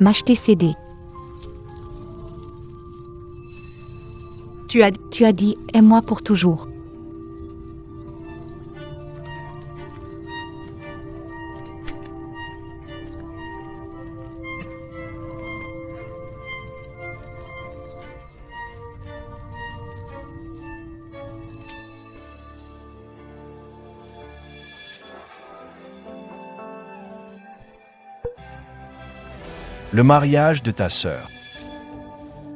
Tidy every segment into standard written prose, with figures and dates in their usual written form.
M'acheter CD. Tu as dit « aime-moi pour toujours ». Le mariage de ta sœur.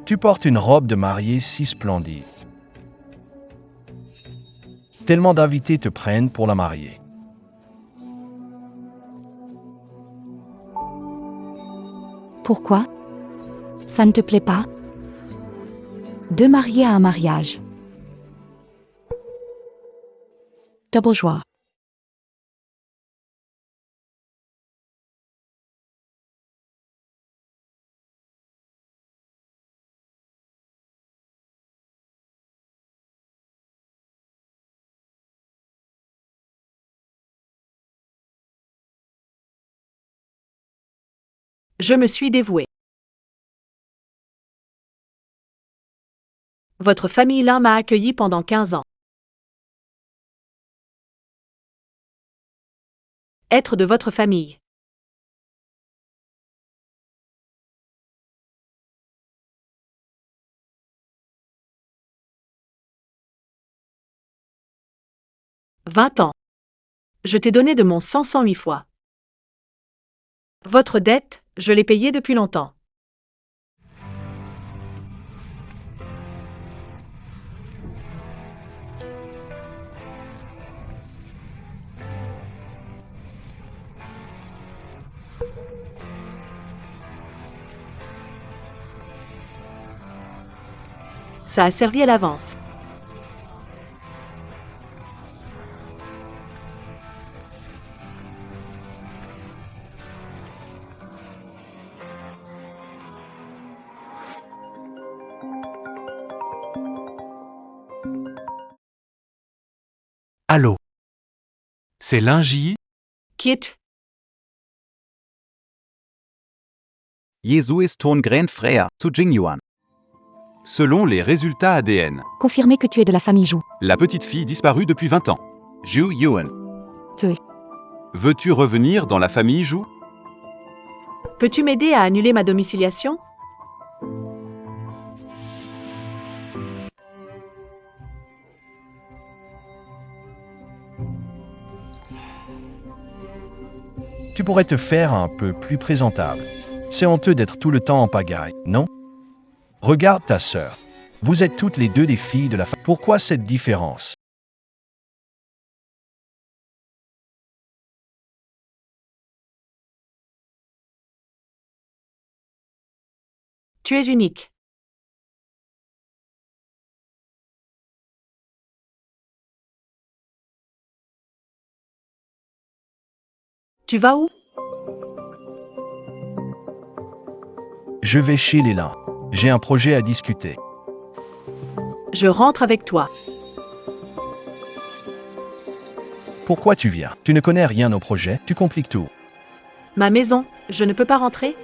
Tu portes une robe de mariée si splendide. Tellement d'invités te prennent pour la mariée. Pourquoi? Ça ne te plaît pas? Deux mariés à un mariage. Double joie. Je me suis dévouée. Votre famille Lin m'a accueilli pendant 15 ans. Être de votre famille. « 20 ans. Je t'ai donné de mon sang 108 fois. Votre dette, je l'ai payée depuis longtemps. Ça a servi à l'avance. Allô? C'est Lingy? Quitte. Jesu ist Ton Grand Frère zu Jingyuan. Selon les résultats ADN, Confirmer que tu es de la famille Zhou. la petite fille disparue depuis 20 ans. Zhu Yuan. Veux-tu revenir dans la famille Zhou? Peux-tu m'aider à annuler ma domiciliation? Tu pourrais te faire un peu plus présentable. C'est honteux d'être tout le temps en pagaille, non? Regarde ta sœur. Vous êtes toutes les deux des filles de la famille. Pourquoi cette différence? Tu es unique. Tu vas où? Je vais chez les Lin. J'ai un projet à discuter. Je rentre avec toi. Pourquoi tu viens? Tu ne connais rien au projet, tu compliques tout. Ma maison, je ne peux pas rentrer?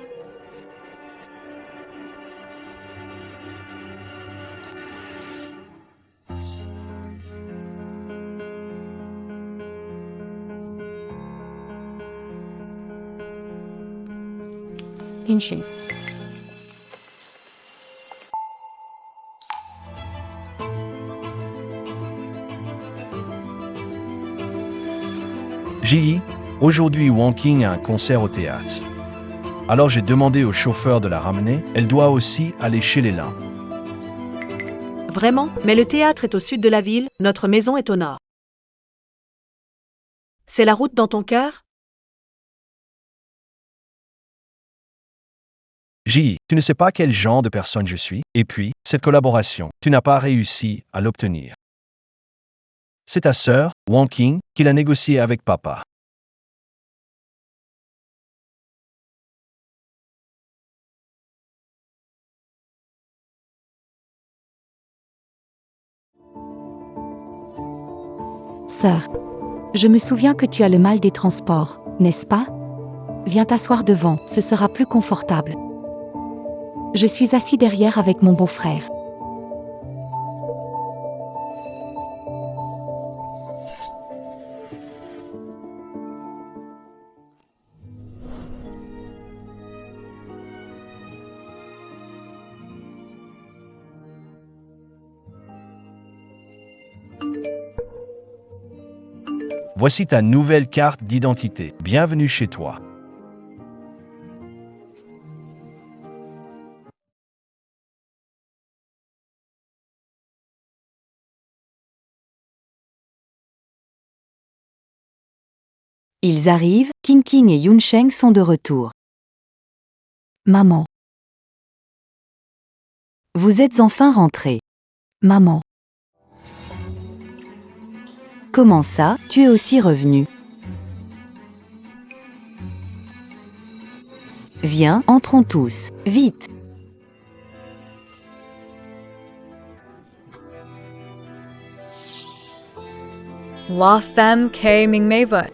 Pinché. Ji, aujourd'hui Wang Qing a un concert au théâtre. Alors j'ai demandé au chauffeur de la ramener, elle doit aussi aller chez les Lin. Vraiment, mais le théâtre est au sud de la ville, notre maison est au nord. C'est la route dans ton cœur? Ji, tu ne sais pas quel genre de personne je suis, et puis, cette collaboration, tu n'as pas réussi à l'obtenir. C'est ta sœur, Wang Qing, qui l'a négocié avec papa. Sœur, je me souviens que tu as le mal des transports, n'est-ce pas? Viens t'asseoir devant, ce sera plus confortable. Je suis assis derrière avec mon beau-frère. Voici ta nouvelle carte d'identité. Bienvenue chez toi. Ils arrivent, King et Yunsheng sont de retour. Maman. Vous êtes enfin rentrés. Maman. Comment ça, tu es aussi revenu? Viens, entrons tous, vite. Wa Fem K Ming Mei Vợ.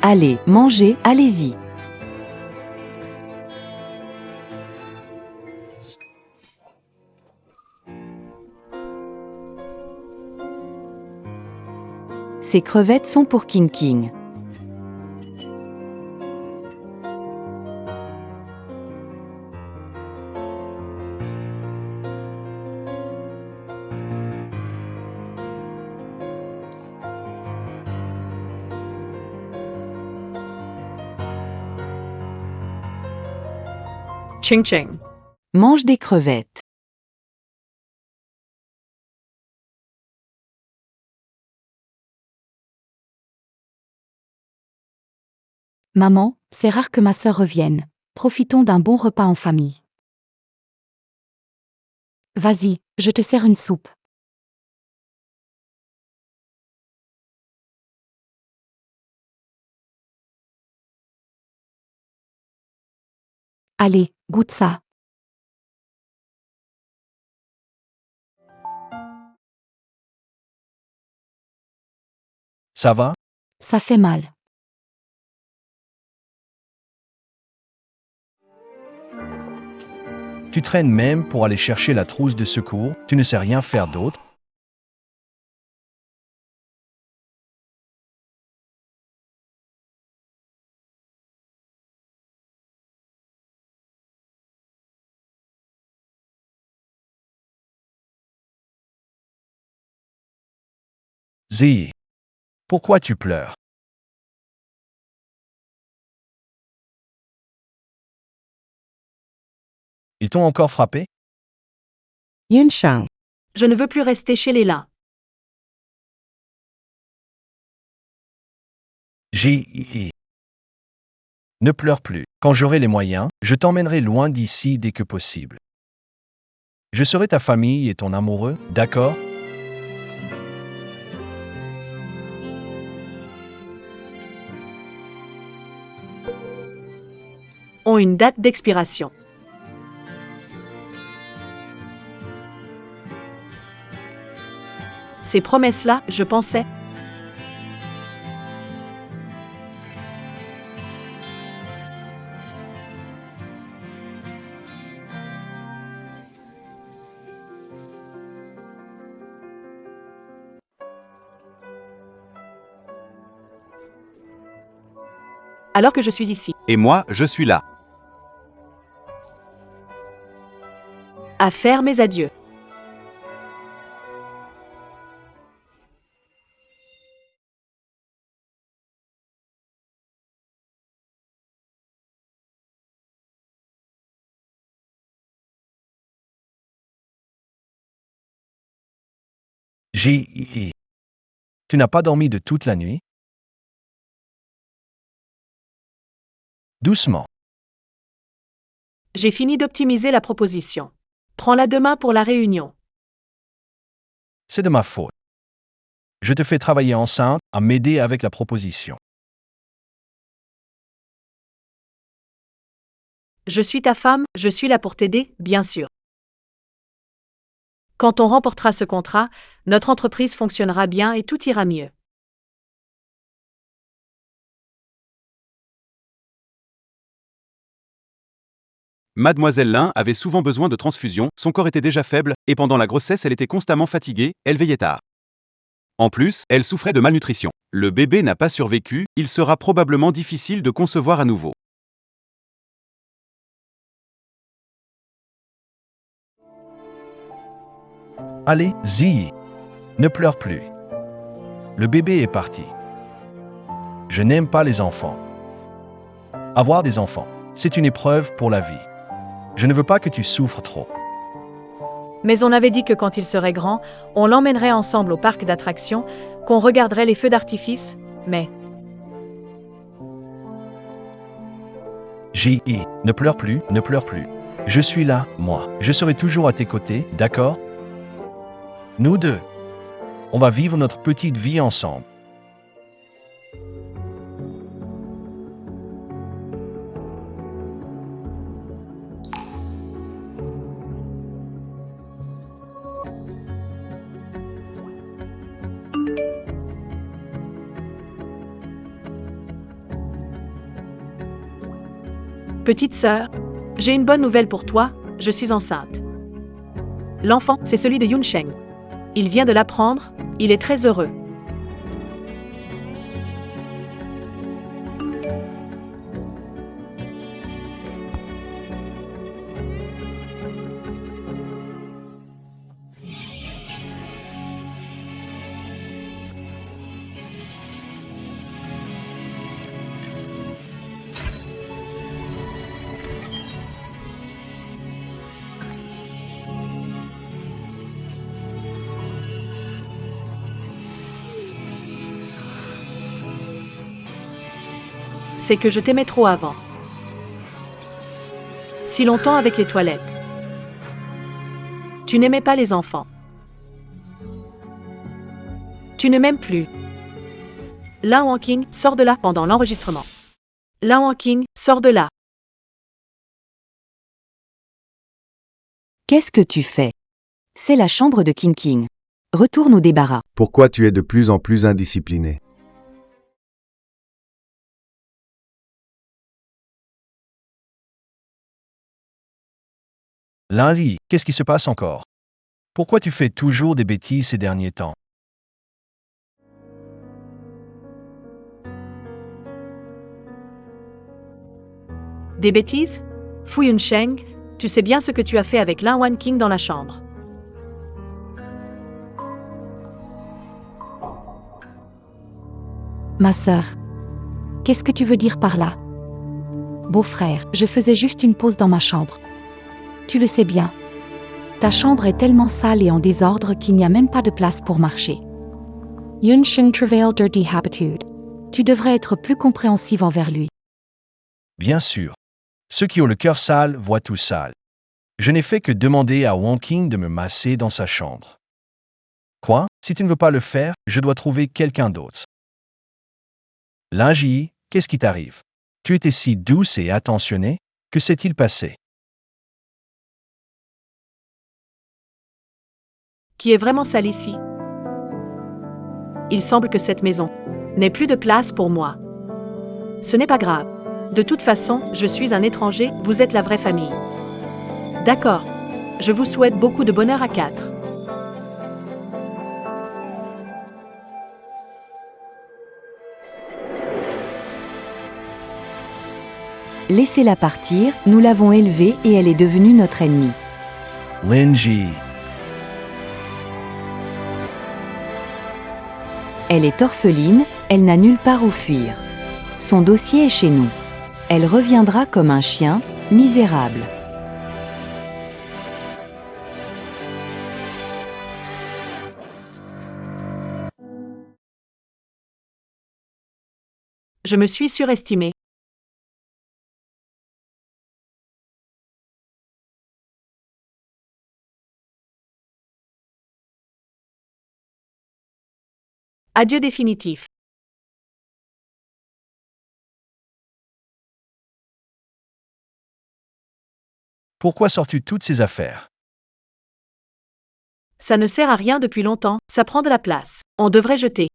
Allez, mangez, allez-y. Ces crevettes sont pour King. Ching Ching. Mange des crevettes. Maman, c'est rare que ma sœur revienne. Profitons d'un bon repas en famille. Vas-y, je te sers une soupe. Allez, goûte ça. Ça va? Ça fait mal. Tu traînes même pour aller chercher la trousse de secours, tu ne sais rien faire d'autre. Zi, pourquoi tu pleures? Ils t'ont encore frappé? Yunsheng. Je ne veux plus rester chez Léla. J.I. Ne pleure plus. Quand j'aurai les moyens, je t'emmènerai loin d'ici dès que possible. Je serai ta famille et ton amoureux, d'accord? Ont une date d'expiration. Ces promesses-là, je pensais. Alors que je suis ici, Et moi, je suis là. à faire mes adieux. J.I. Tu n'as pas dormi de toute la nuit? Doucement. J'ai fini d'optimiser la proposition. Prends-la demain pour la réunion. C'est de ma faute. Je te fais travailler enceinte à m'aider avec la proposition. Je suis ta femme, je suis là pour t'aider, bien sûr. Quand on remportera ce contrat, notre entreprise fonctionnera bien et tout ira mieux. Mademoiselle Lin avait souvent besoin de transfusion, son corps était déjà faible, et pendant la grossesse elle était constamment fatiguée, elle veillait tard. En plus, elle souffrait de malnutrition. Le bébé n'a pas survécu, il sera probablement difficile de concevoir à nouveau. Allez-y. Ne pleure plus. Le bébé est parti. Je n'aime pas les enfants. Avoir des enfants, c'est une épreuve pour la vie. Je ne veux pas que tu souffres trop. Mais on avait dit que quand il serait grand, on l'emmènerait ensemble au parc d'attractions, qu'on regarderait les feux d'artifice, mais J.I. Ne pleure plus, ne pleure plus. Je suis là, moi. Je serai toujours à tes côtés, d'accord? Nous deux. On va vivre notre petite vie ensemble. petite sœur, j'ai une bonne nouvelle pour toi, je suis enceinte. L'enfant, c'est celui de Yunsheng. Il vient de l'apprendre, il est très heureux. C'est que je t'aimais trop avant. Si longtemps avec les toilettes. Tu n'aimais pas les enfants. Tu ne m'aimes plus. Lan Wangqing, sors de là pendant l'enregistrement. Lan Wangqing, sors de là. Qu'est-ce que tu fais? C'est la chambre de King King. Retourne au débarras. Pourquoi tu es de plus en plus indiscipliné? Lundi, qu'est-ce qui se passe encore? Pourquoi tu fais toujours des bêtises ces derniers temps? Des bêtises? Fu Yunsheng, tu sais bien ce que tu as fait avec Lan Wangqing dans la chambre. Ma sœur. Qu'est-ce que tu veux dire par là? Beau-frère, je faisais juste une pause dans ma chambre. Tu le sais bien. Ta chambre est tellement sale et en désordre qu'il n'y a même pas de place pour marcher. Yunsheng travaille dirty habitude. Tu devrais être plus compréhensive envers lui. Bien sûr. Ceux qui ont le cœur sale voient tout sale. Je n'ai fait que demander à Wangqing de me masser dans sa chambre. Quoi? Si tu ne veux pas le faire, je dois trouver quelqu'un d'autre. Linji, qu'est-ce qui t'arrive? Tu étais si douce et attentionnée, que s'est-il passé? Qui est vraiment sale ici? Il semble que cette maison n'ait plus de place pour moi. Ce n'est pas grave. De toute façon, je suis un étranger, vous êtes la vraie famille. D'accord. Je vous souhaite beaucoup de bonheur à quatre. Laissez-la partir, nous l'avons élevée et elle est devenue notre ennemie. Linji, Elle est orpheline, elle n'a nulle part où fuir. Son dossier est chez nous. Elle reviendra comme un chien, misérable. Je me suis surestimée. Adieu définitif. pourquoi sors-tu toutes ces affaires? Ça ne sert à rien depuis longtemps, ça prend de la place. On devrait jeter.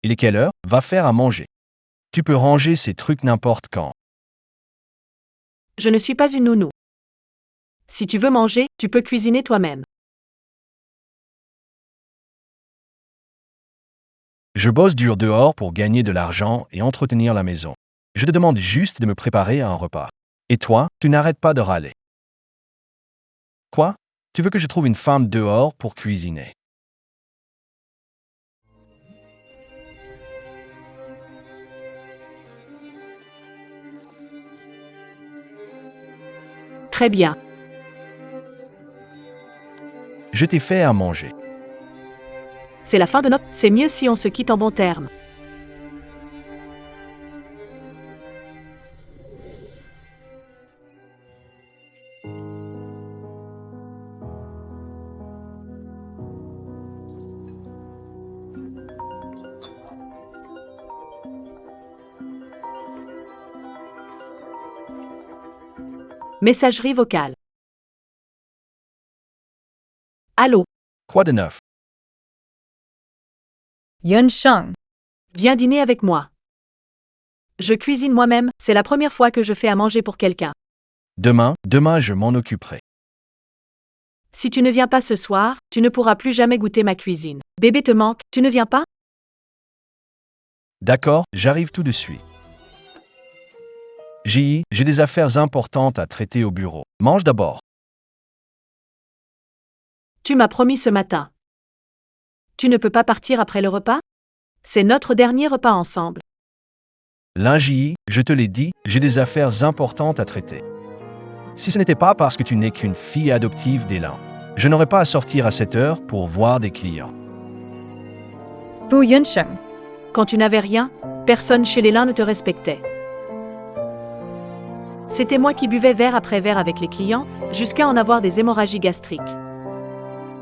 Il est quelle heure? Va faire à manger. Tu peux ranger ces trucs n'importe quand. Je ne suis pas une nounou. Si tu veux manger, tu peux cuisiner toi-même. Je bosse dur dehors pour gagner de l'argent et entretenir la maison. Je te demande juste de me préparer un repas. Et toi, tu n'arrêtes pas de râler. Quoi? Tu veux que je trouve une femme dehors pour cuisiner? Très bien. Je t'ai fait à manger. C'est la fin de notre... C'est mieux si on se quitte en bons termes. Messagerie vocale. Allô, Quoi de neuf? Yunsheng. viens dîner avec moi. Je cuisine moi-même, c'est la première fois que je fais à manger pour quelqu'un. Demain, je m'en occuperai. Si tu ne viens pas ce soir, tu ne pourras plus jamais goûter ma cuisine. Bébé te manque, tu ne viens pas? D'accord, j'arrive tout de suite. J'ai des affaires importantes à traiter au bureau. Mange d'abord. Tu m'as promis ce matin. Tu ne peux pas partir après le repas? C'est notre dernier repas ensemble. Lundi, je te l'ai dit, j'ai des affaires importantes à traiter. Si ce n'était pas parce que tu n'es qu'une fille adoptive d'Élan, je n'aurais pas à sortir à cette heure pour voir des clients. Bu Yunsheng. Quand tu n'avais rien, personne chez les Lin ne te respectait. C'était moi qui buvais verre après verre avec les clients, jusqu'à en avoir des hémorragies gastriques.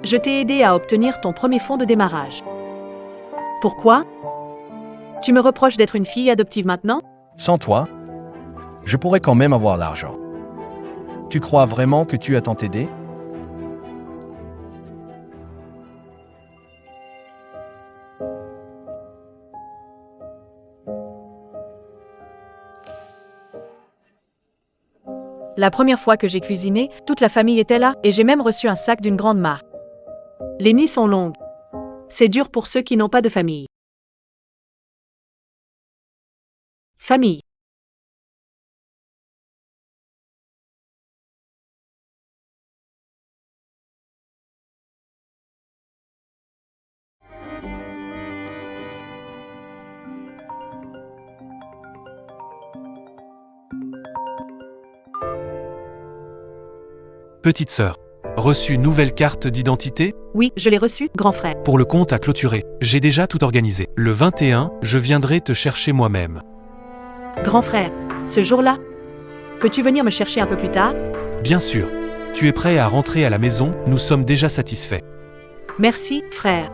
Je t'ai aidé à obtenir ton premier fonds de démarrage. Pourquoi? Tu me reproches d'être une fille adoptive maintenant? Sans toi, je pourrais quand même avoir l'argent. Tu crois vraiment que tu as tant aidé? La première fois que j'ai cuisiné, toute la famille était là, et j'ai même reçu un sac d'une grande marque. Les nids sont longues. C'est dur pour ceux qui n'ont pas de famille. Famille. Petite sœur. Reçu nouvelle carte d'identité? Oui, je l'ai reçu, grand frère. Pour le compte à clôturer. J'ai déjà tout organisé. Le 21, je viendrai te chercher moi-même. Grand frère, ce jour-là, peux-tu venir me chercher un peu plus tard? Bien sûr. Tu es prêt à rentrer à la maison, nous sommes déjà satisfaits. Merci, frère.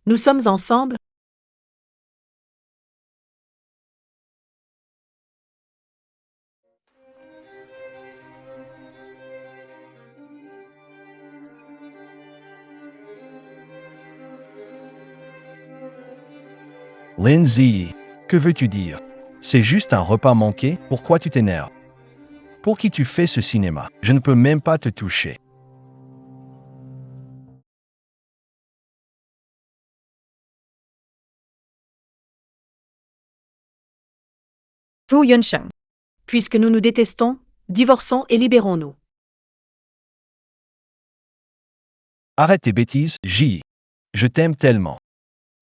Nous sommes ensemble? Lindsay, que veux-tu dire? C'est juste un repas manqué, pourquoi tu t'énerves? Pour qui tu fais ce cinéma? Je ne peux même pas te toucher. Bu Yunsheng. Puisque nous nous détestons, divorçons et libérons-nous. Arrête tes bêtises, J. Je t'aime tellement.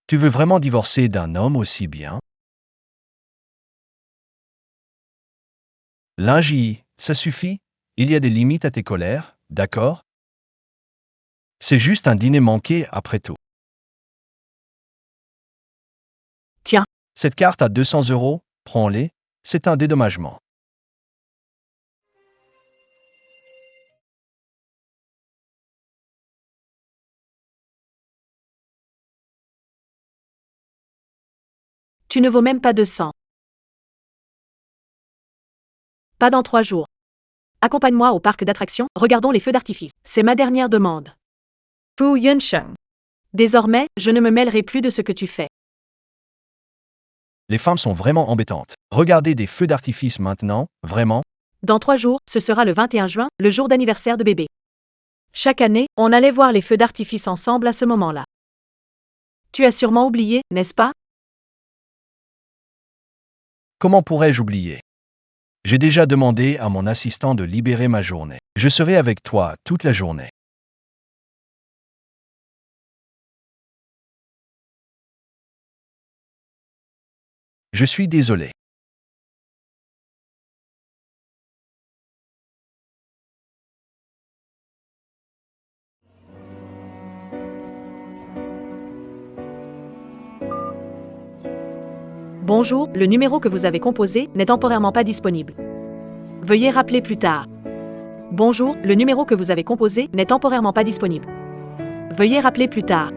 Tu veux vraiment divorcer d'un homme aussi bien? Lingy, ça suffit? Il y a des limites à tes colères, d'accord? C'est juste un dîner manqué après tout. Tiens. Cette carte à 200 €, prends-les, c'est un dédommagement. Tu ne vaux même pas 200. Pas dans 3 jours. Accompagne-moi au parc d'attractions, regardons les feux d'artifice. C'est ma dernière demande. Fu Yunsheng. Désormais, je ne me mêlerai plus de ce que tu fais. Les femmes sont vraiment embêtantes. Regardez des feux d'artifice maintenant, vraiment. Dans 3 jours, ce sera le 21 juin, le jour d'anniversaire de bébé. Chaque année, on allait voir les feux d'artifice ensemble à ce moment-là. Tu as sûrement oublié, n'est-ce pas? Comment pourrais-je oublier? J'ai déjà demandé à mon assistant de libérer ma journée. Je serai avec toi toute la journée. Je suis désolé. Bonjour, le numéro que vous avez composé n'est temporairement pas disponible. Veuillez rappeler plus tard. Bonjour, le numéro que vous avez composé n'est temporairement pas disponible. Veuillez rappeler plus tard.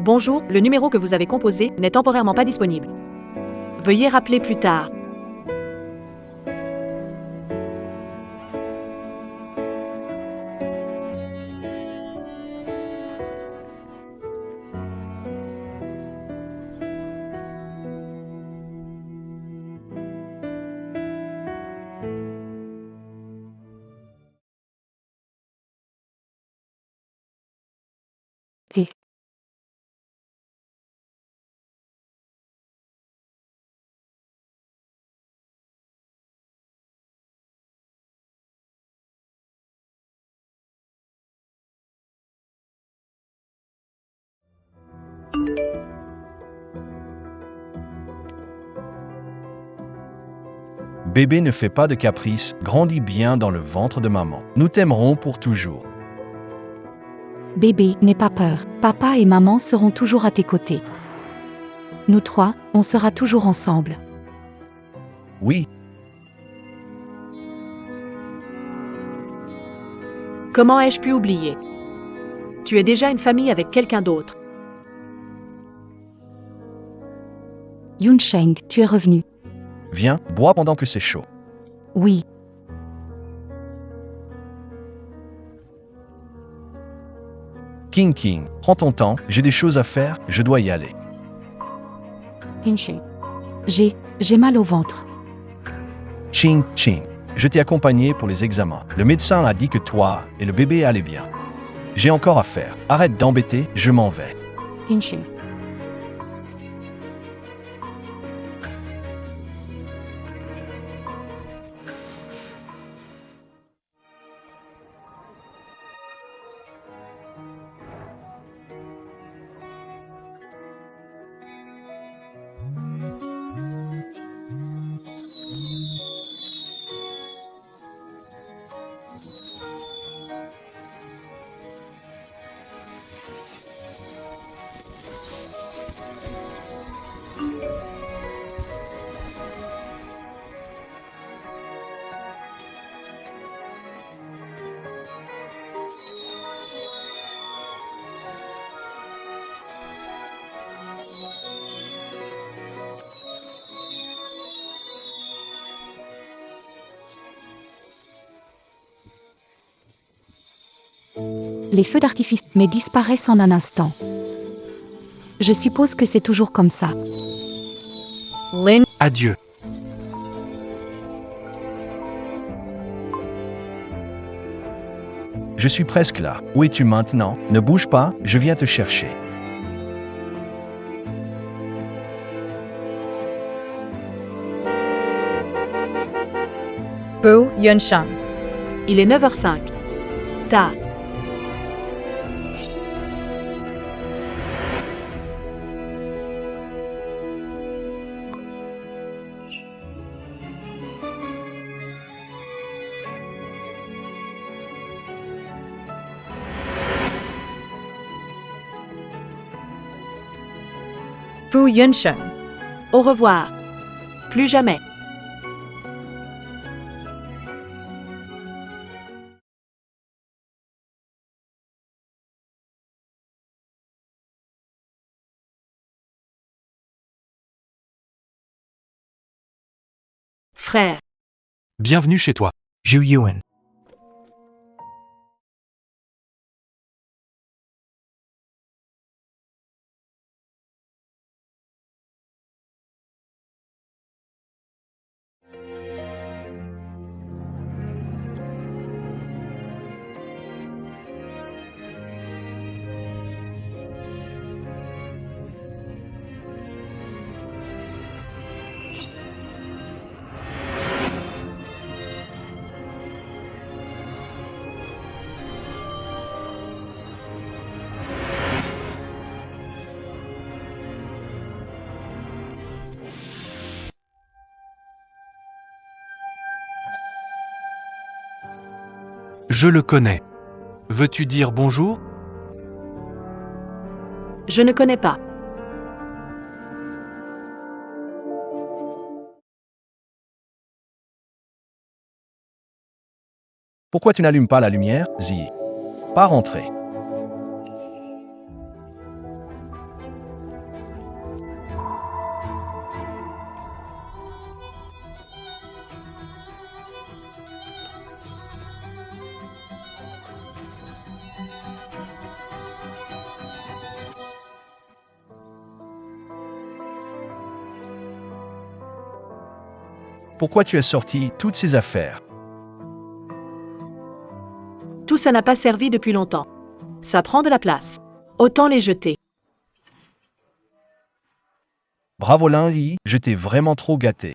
Bonjour, le numéro que vous avez composé n'est temporairement pas disponible. Veuillez rappeler plus tard. Et Bébé ne fait pas de caprices, grandis bien dans le ventre de maman. Nous t'aimerons pour toujours. bébé, n'aie pas peur. Papa et maman seront toujours à tes côtés. Nous trois, on sera toujours ensemble. Oui, Comment ai-je pu oublier? Tu es déjà une famille avec quelqu'un d'autre. Yunsheng, tu es revenu. viens, bois pendant que c'est chaud. Oui. King King, prends ton temps, j'ai des choses à faire, je dois y aller. J'ai mal au ventre. Ching Ching, je t'ai accompagné pour les examens. Le médecin a dit que toi et le bébé allaient bien. J'ai encore à faire. Arrête d'embêter, je m'en vais. Les feux d'artifice mais disparaissent en un instant. Je suppose que c'est toujours comme ça. Lin. Adieu. Je suis presque là. Où es-tu maintenant? Ne bouge pas, je viens te chercher. Fu Yunsheng. Il est 9h05. Ta. Fu Yunsheng. Au revoir. Plus jamais. Frère, Bienvenue chez toi. Zhu Yuan. Je le connais. Veux-tu dire bonjour? je ne connais pas. Pourquoi tu n'allumes pas la lumière, Zi? Pas rentrer. Pourquoi tu as sorti toutes ces affaires? Tout ça n'a pas servi depuis longtemps. Ça prend de la place. Autant les jeter. Bravo Lundi, je t'ai vraiment trop gâté.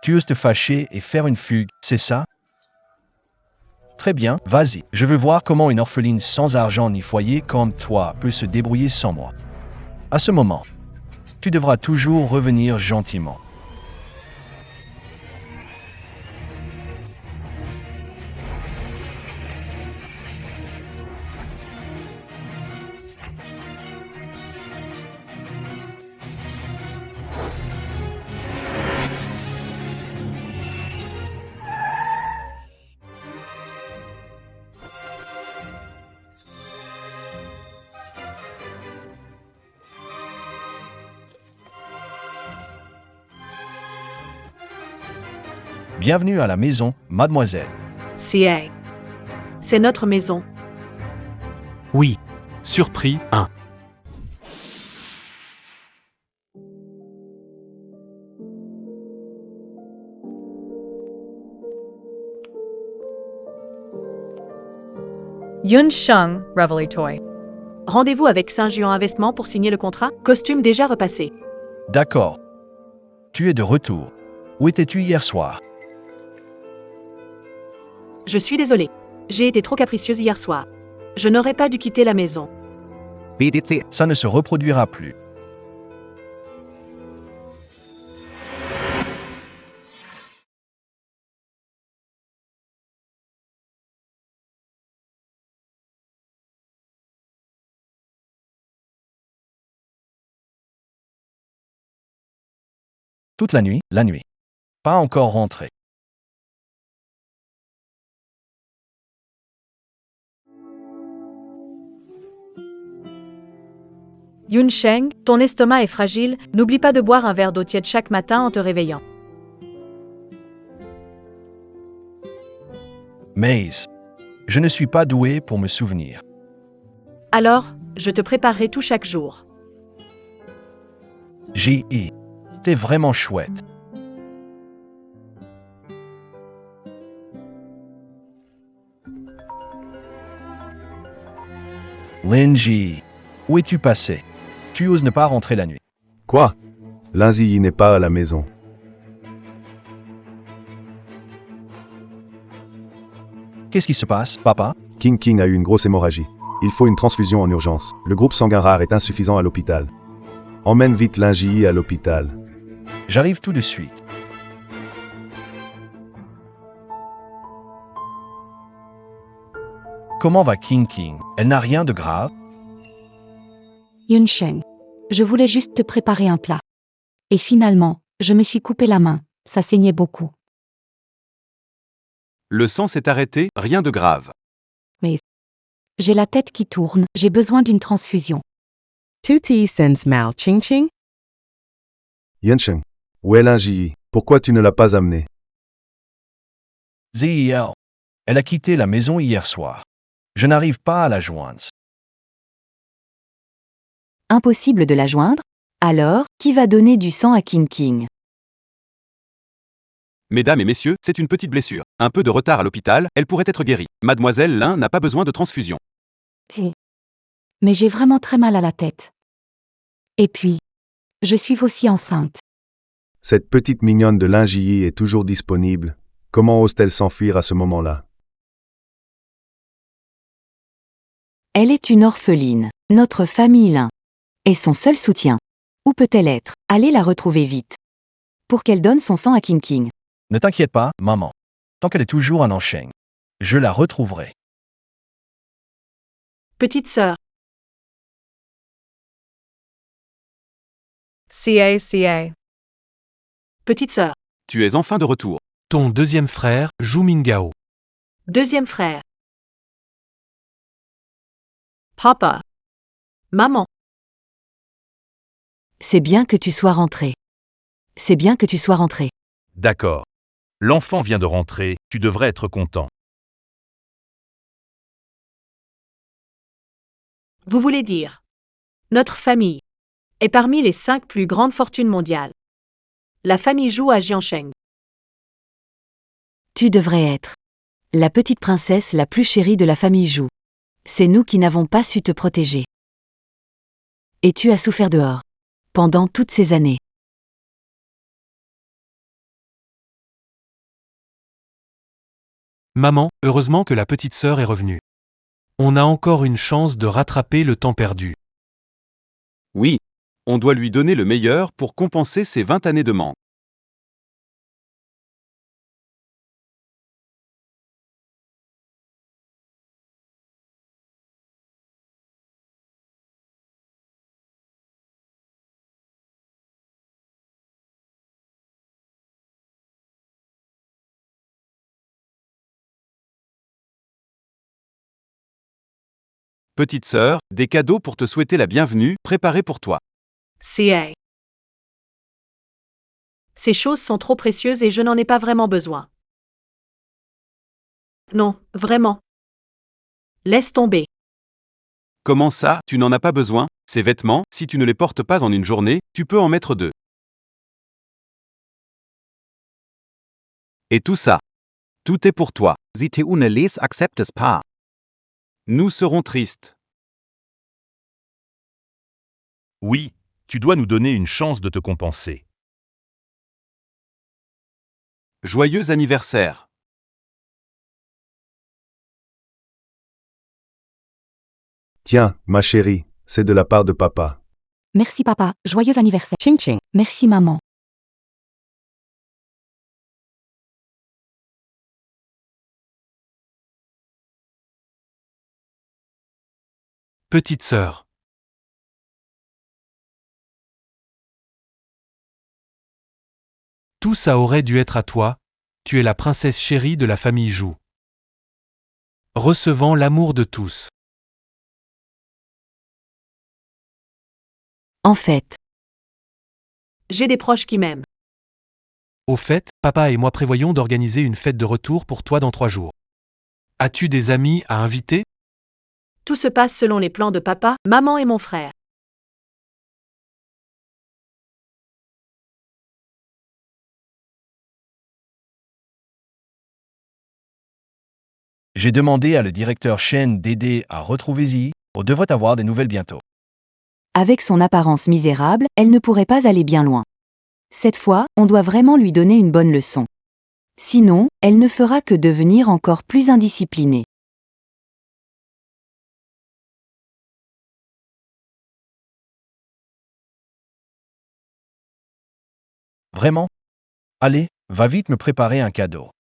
Tu oses te fâcher et faire une fugue, c'est ça? Très bien, vas-y. Je veux voir comment une orpheline sans argent ni foyer comme toi peut se débrouiller sans moi. À ce moment, tu devras toujours revenir gentiment. Bienvenue à la maison, mademoiselle. C'est notre maison. Oui. Surpris, 1. Yun Sheng, Revelatory. Rendez-vous avec Saint-Juan Investissement pour signer le contrat. Costume déjà repassé. D'accord. Tu es de retour. Où étais-tu hier soir? Je suis désolée. J'ai été trop capricieuse hier soir. Je n'aurais pas dû quitter la maison. BDC. Ça ne se reproduira plus. Toute la nuit, Pas encore rentré. Yun Sheng, ton estomac est fragile, n'oublie pas de boire un verre d'eau tiède chaque matin en te réveillant. Mais, je ne suis pas doué pour me souvenir. Alors, je te préparerai tout chaque jour. J.I. T'es vraiment chouette. Linji, où es-tu passé? Tu oses ne pas rentrer la nuit. Quoi? Linzi n'est pas à la maison. Qu'est-ce qui se passe, papa? King a eu une grosse hémorragie. Il faut une transfusion en urgence. Le groupe sanguin rare est insuffisant à l'hôpital. Emmène vite Linji à l'hôpital. J'arrive tout de suite. Comment va King? Elle n'a rien de grave? Yun Sheng, je voulais juste te préparer un plat. Et finalement, je me suis coupé la main, ça saignait beaucoup. Le sang s'est arrêté, rien de grave. J'ai la tête qui tourne, j'ai besoin d'une transfusion. Tuti sends Mao Ching Ching. Yensheng, où est Linji? Pourquoi tu ne l'as pas amenée? Ziel. Elle a quitté la maison hier soir. Je n'arrive pas à la joindre. Impossible de la joindre? Alors, qui va donner du sang à King King? Mesdames et messieurs, c'est une petite blessure. Un peu de retard à l'hôpital, elle pourrait être guérie. Mademoiselle Lin n'a pas besoin de transfusion. Mais j'ai vraiment très mal à la tête. Et puis, je suis aussi enceinte. Cette petite mignonne de Lingy est toujours disponible. Comment ose-t-elle s'enfuir à ce moment-là? Elle est une orpheline, notre famille Lin. Et son seul soutien. Où peut-elle être? Allez la retrouver vite. Pour qu'elle donne son sang à King King. Ne t'inquiète pas, maman. Tant qu'elle est toujours en enchaîne, je la retrouverai. Petite sœur. CA. Petite sœur. Tu es enfin de retour. Ton deuxième frère, Zhu Mingao. Deuxième frère. Papa. Maman. C'est bien que tu sois rentré. C'est bien que tu sois rentré. D'accord. L'enfant vient de rentrer, tu devrais être content. Vous voulez dire. Notre famille est parmi les 5 plus grandes fortunes mondiales. La famille joue à Jiansheng. Tu devrais être la petite princesse la plus chérie de la famille Zhu. C'est nous qui n'avons pas su te protéger. Et tu as souffert dehors. Pendant toutes ces années. Maman, heureusement que la petite sœur est revenue. On a encore une chance de rattraper le temps perdu. Oui. On doit lui donner le meilleur pour compenser ses 20 années de manque. Petite sœur, des cadeaux pour te souhaiter la bienvenue, préparés pour toi. CA. Ces choses sont trop précieuses et je n'en ai pas vraiment besoin. Non, vraiment. Laisse tomber. Comment ça, tu n'en as pas besoin? Ces vêtements, si tu ne les portes pas en une journée, tu peux en mettre 2. Et tout ça. Tout est pour toi. Sie te une les acceptes pas. Nous serons tristes. Oui, tu dois nous donner une chance de te compenser. Joyeux anniversaire. Tiens, ma chérie, c'est de la part de papa. Merci papa, joyeux anniversaire. Ching ching. Merci maman. Petite sœur. Tout ça aurait dû être à toi, tu es la princesse chérie de la famille Zhu. Recevant l'amour de tous. En fait, J'ai des proches qui m'aiment. Au fait, papa et moi prévoyons d'organiser une fête de retour pour toi dans 3 jours. As-tu des amis à inviter? Tout se passe selon les plans de papa, maman et mon frère. J'ai demandé à le directeur Shen d'aider à retrouver Zi. On devrait avoir des nouvelles bientôt. avec son apparence misérable, elle ne pourrait pas aller bien loin. Cette fois, on doit vraiment lui donner une bonne leçon. Sinon, elle ne fera que devenir encore plus indisciplinée. Vraiment? Allez, va vite me préparer un cadeau.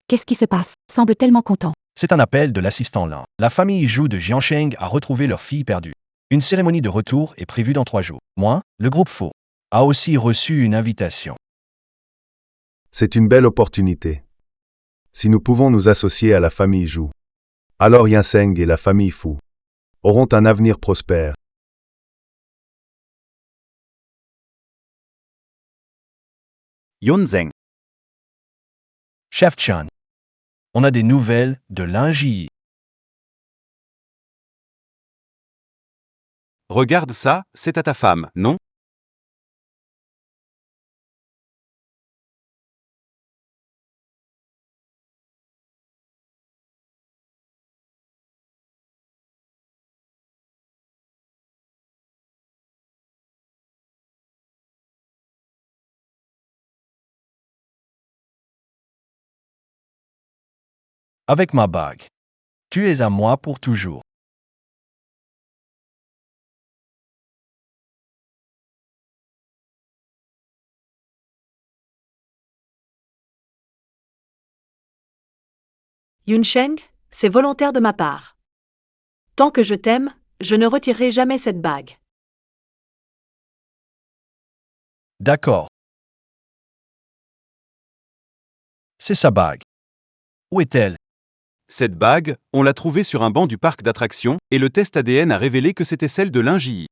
Qu'est-ce qui se passe? Semble tellement content. C'est un appel de l'assistant Lin. La famille Zhu de Jiansheng a retrouvé leur fille perdue. Une cérémonie de retour est prévue dans 3 jours. Moi, le groupe Faux, a aussi reçu une invitation. C'est une belle opportunité. Si nous pouvons nous associer à la famille Zhu, alors Yanseng et la famille Fu auront un avenir prospère. Yunzeng. Chef Chan. On a des nouvelles de Linji. Regarde ça, c'est à ta femme, non? Avec ma bague. Tu es à moi pour toujours. Yunsheng, c'est volontaire de ma part. Tant que je t'aime, je ne retirerai jamais cette bague. D'accord. C'est sa bague. Où est-elle? Cette bague, on l'a trouvée sur un banc du parc d'attractions, et le test ADN a révélé que c'était celle de Linji.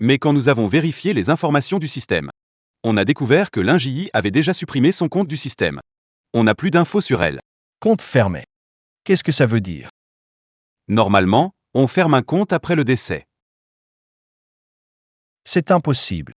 Mais quand nous avons vérifié les informations du système, on a découvert que Linji avait déjà supprimé son compte du système. On n'a plus d'infos sur elle. Compte fermé. Qu'est-ce que ça veut dire? Normalement, on ferme un compte après le décès. C'est impossible.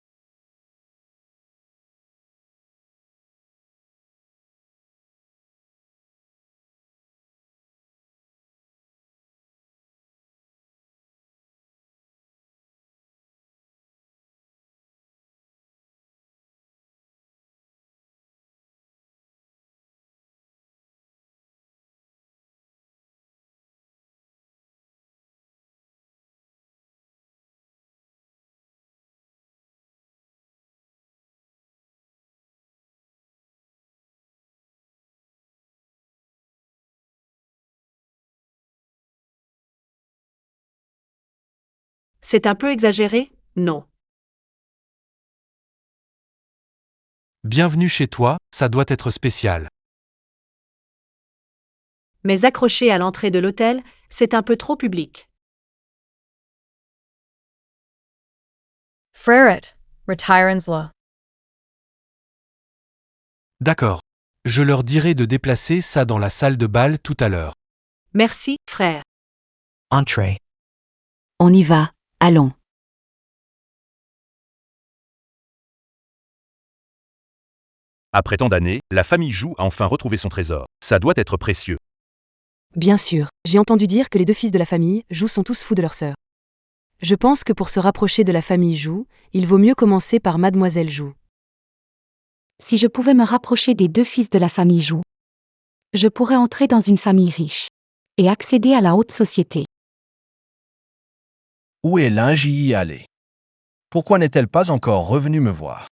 C'est un peu exagéré, non. Bienvenue chez toi, ça doit être spécial. Mais accroché à l'entrée de l'hôtel, c'est un peu trop public. Freret, Retiransley. D'accord. Je leur dirai de déplacer ça dans la salle de bal tout à l'heure. Merci, frère. Entrez. On y va, allons. Après tant d'années, la famille Zhou a enfin retrouvé son trésor. Ça doit être précieux. Bien sûr, j'ai entendu dire que les deux fils de la famille, Zhou, sont tous fous de leur sœur. Je pense que pour se rapprocher de la famille Zhou, il vaut mieux commencer par Mademoiselle Zhou. Si je pouvais me rapprocher des deux fils de la famille Zhou, je pourrais entrer dans une famille riche et accéder à la haute société. Où est Linji allée? Pourquoi n'est-elle pas encore revenue me voir?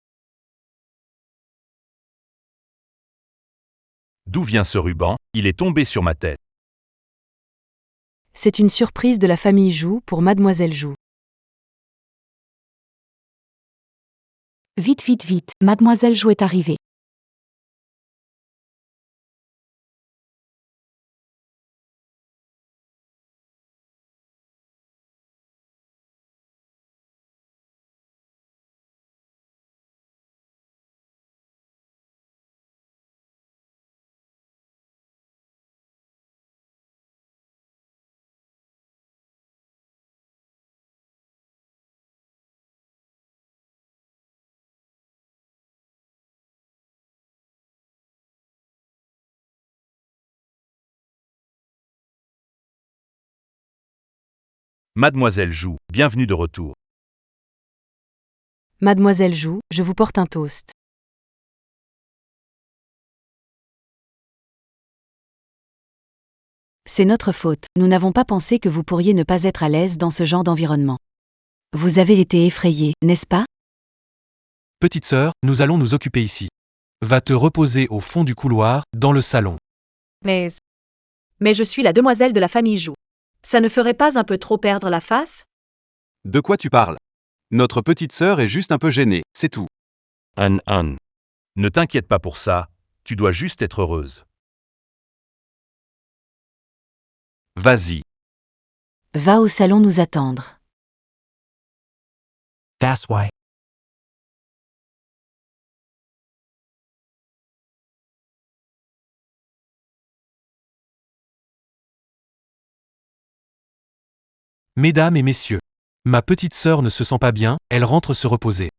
D'où vient ce ruban? Il est tombé sur ma tête. C'est une surprise de la famille Zhou pour Mademoiselle Zhou. Vite, vite, vite, Mademoiselle Zhou est arrivée. Mademoiselle Zhou, bienvenue de retour. Mademoiselle Zhou, je vous porte un toast. C'est notre faute, nous n'avons pas pensé que vous pourriez ne pas être à l'aise dans ce genre d'environnement. Vous avez été effrayée, n'est-ce pas? Petite sœur, nous allons nous occuper ici. Va te reposer au fond du couloir, dans le salon. Mais je suis la demoiselle de la famille Zhou. Ça ne ferait pas un peu trop perdre la face? De quoi tu parles? Notre petite sœur est juste un peu gênée, c'est tout. Anne. Ne t'inquiète pas pour ça, tu dois juste être heureuse. Vas-y. Va au salon nous attendre. That's why. Mesdames et messieurs. Ma petite sœur ne se sent pas bien, elle rentre se reposer.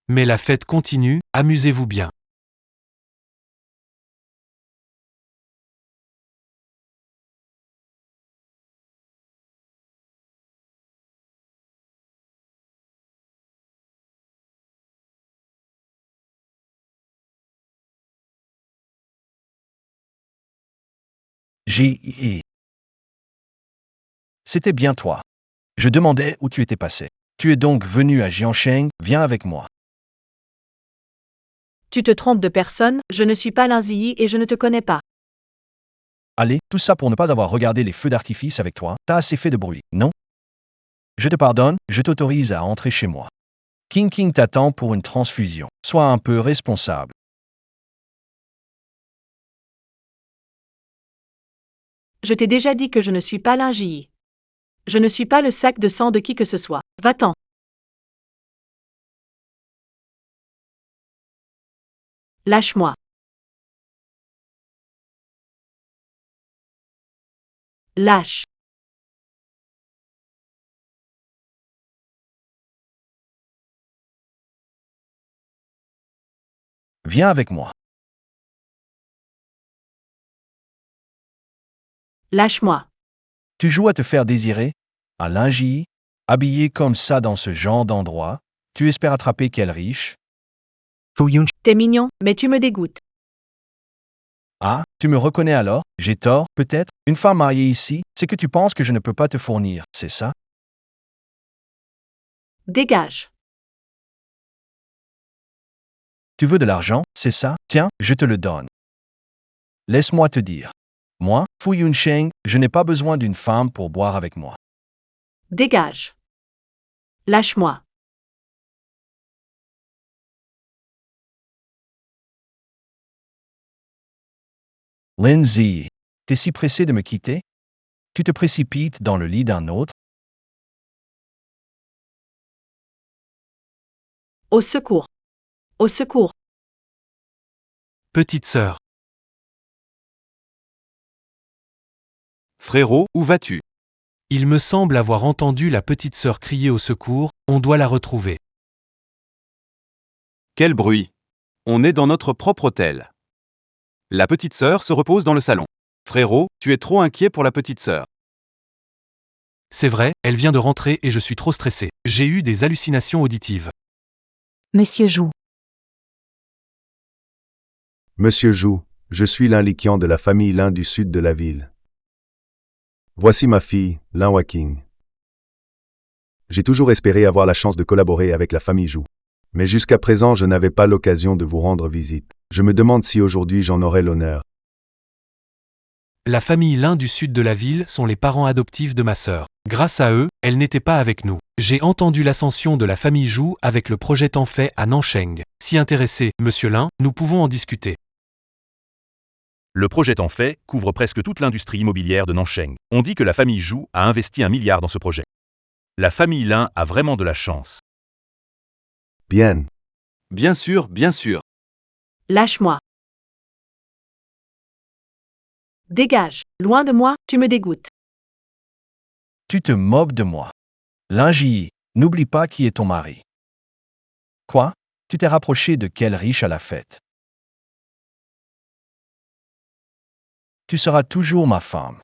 Mais la fête continue, amusez-vous bien. J.I. C'était bien toi. Je demandais où tu étais passé. Tu es donc venu à Jiansheng, viens avec moi. Tu te trompes de personne, je ne suis pas Lin Ziyi et je ne te connais pas. Allez, tout ça pour ne pas avoir regardé les feux d'artifice avec toi, t'as assez fait de bruit, non? Je te pardonne, je t'autorise à entrer chez moi. King King t'attend pour une transfusion. Sois un peu responsable. Je t'ai déjà dit que je ne suis pas Lin Ziyi. Je ne suis pas le sac de sang de qui que ce soit. Va-t'en. Lâche-moi. Lâche. Viens avec moi. Lâche-moi. Tu joues à te faire désirer? À Lingy? Habillé comme ça dans ce genre d'endroit? Tu espères attraper quel riche? T'es mignon, mais tu me dégoûtes. Ah, tu me reconnais alors? J'ai tort, peut-être? Une femme mariée ici, c'est que tu penses que je ne peux pas te fournir, c'est ça? Dégage. Tu veux de l'argent, c'est ça? Tiens, je te le donne. Laisse-moi te dire. Moi, Fu Yunsheng, je n'ai pas besoin d'une femme pour boire avec moi. Dégage. Lâche-moi. Lindsay, t'es si pressé de me quitter? Tu te précipites dans le lit d'un autre? Au secours. Au secours. Petite sœur. Frérot, où vas-tu? Il me semble avoir entendu la petite sœur crier au secours, on doit la retrouver. Quel bruit! On est dans notre propre hôtel. La petite sœur se repose dans le salon. Frérot, tu es trop inquiet pour la petite sœur. C'est vrai, elle vient de rentrer et je suis trop stressé. J'ai eu des hallucinations auditives. Monsieur Jou. Monsieur Jou, je suis Lin Liqian de la famille Lin du sud de la ville. Voici ma fille, Lin Waking. J'ai toujours espéré avoir la chance de collaborer avec la famille Jou. Mais jusqu'à présent, je n'avais pas l'occasion de vous rendre visite. Je me demande si aujourd'hui j'en aurai l'honneur. La famille Lin du sud de la ville sont les parents adoptifs de ma sœur. Grâce à eux, elle n'était pas avec nous. J'ai entendu l'ascension de la famille Jou avec le projet Tanfei à Nansheng. Si intéressé, monsieur Lin, nous pouvons en discuter. Le projet Tanfei couvre presque toute l'industrie immobilière de Nansheng. On dit que la famille Jou a investi 1 milliard dans ce projet. La famille Lin a vraiment de la chance. Bien. Bien sûr, bien sûr. Lâche-moi. Dégage. Loin de moi, tu me dégoûtes. Tu te moques de moi. Lingy, n'oublie pas qui est ton mari. Quoi? Tu t'es rapproché de quel riche à la fête? Tu seras toujours ma femme.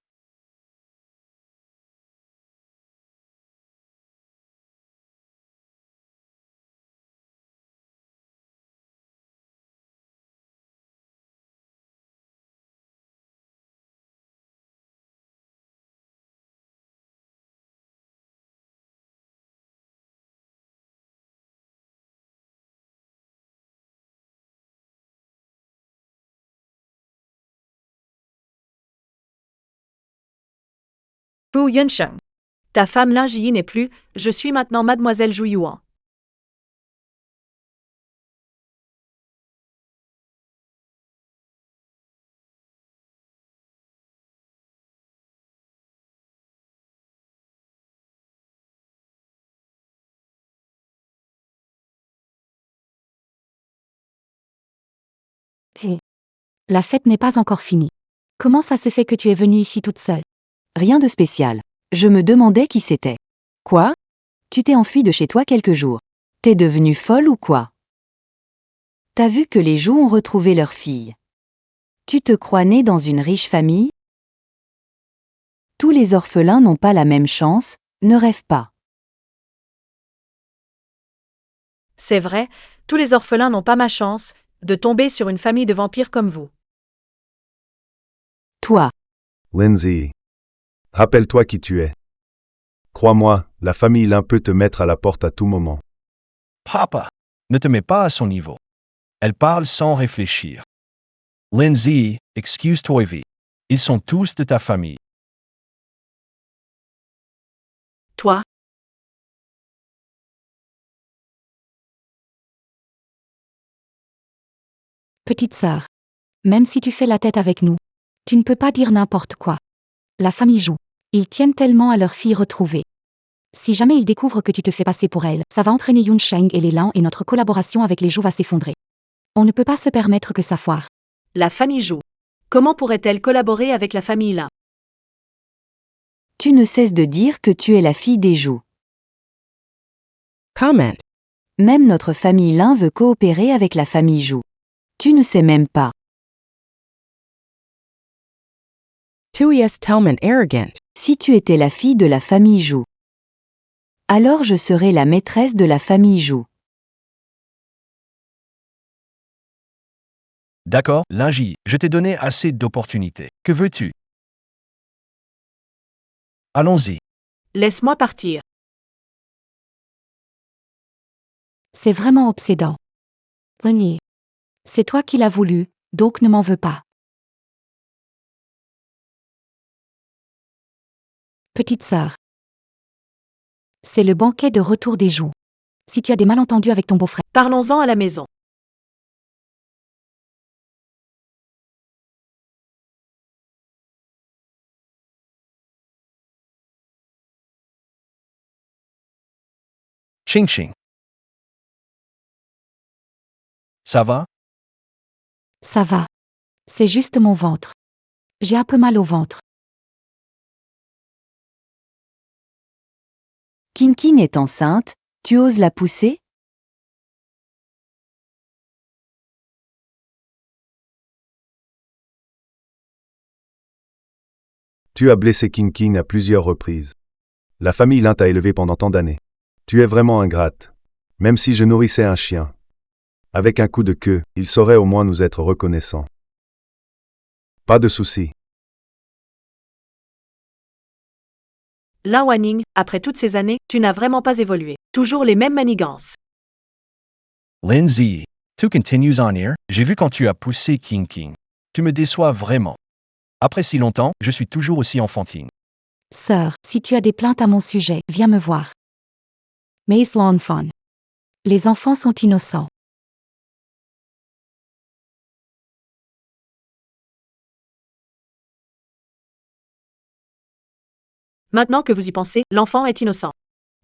Fu Yunsheng. Ta femme Lin Ziyi n'est plus, je suis maintenant mademoiselle Zhu Yuan. Hé. La fête n'est pas encore finie. Comment ça se fait que tu es venue ici toute seule? Rien de spécial. Je me demandais qui c'était. Quoi? Tu t'es enfui de chez toi quelques jours. T'es devenue folle ou quoi? T'as vu que les Jou ont retrouvé leur fille. Tu te crois né dans une riche famille? Tous les orphelins n'ont pas la même chance, ne rêve pas. C'est vrai, tous les orphelins n'ont pas ma chance de tomber sur une famille de vampires comme vous. Toi, Lindsay. Rappelle-toi qui tu es. Crois-moi, la famille Lin peut te mettre à la porte à tout moment. Papa, ne te mets pas à son niveau. Elle parle sans réfléchir. Lindsay, excuse-toi vite. Ils sont tous de ta famille. Toi, petite sœur. Même si tu fais la tête avec nous, tu ne peux pas dire n'importe quoi. La famille Jou. Ils tiennent tellement à leur fille retrouvée. Si jamais ils découvrent que tu te fais passer pour elle, ça va entraîner Yunsheng et les Lin et notre collaboration avec les Jou va s'effondrer. On ne peut pas se permettre que ça foire. la famille Jou. Comment pourrait-elle collaborer avec la famille Lin? Tu ne cesses de dire que tu es la fille des Jou. Comment. Même notre famille Lin veut coopérer avec la famille Jou. Tu ne sais même pas. Tu es tellement arrogant. Si tu étais la fille de la famille Jou, alors je serais la maîtresse de la famille Jou. D'accord, Lingy, je t'ai donné assez d'opportunités. Que veux-tu? Allons-y. Laisse-moi partir. C'est vraiment obsédant. Renier. C'est toi qui l'as voulu, donc ne m'en veux pas. Petite sœur. C'est le banquet de retour des Jou. Si tu as des malentendus avec ton beau-frère, Parlons-en à la maison. Ching ching. Ça va? ça va. C'est juste mon ventre. J'ai un peu mal au ventre. King King est enceinte, tu oses la pousser? Tu as blessé King King à plusieurs reprises. La famille Lin t'a élevé pendant tant d'années. Tu es vraiment ingrate. Même si je nourrissais un chien. Avec un coup de queue, il saurait au moins nous être reconnaissant. Pas de souci. Lin Wanning, après toutes ces années, tu n'as vraiment pas évolué. Toujours les mêmes manigances. Lindsay, tu continues en here. J'ai vu quand tu as poussé King King. Tu me déçois vraiment. Après si longtemps, je suis toujours aussi enfantine. Sœur, si tu as des plaintes à mon sujet, viens me voir. Mais l'enfant. Les enfants sont innocents. Maintenant que vous y pensez, l'enfant est innocent.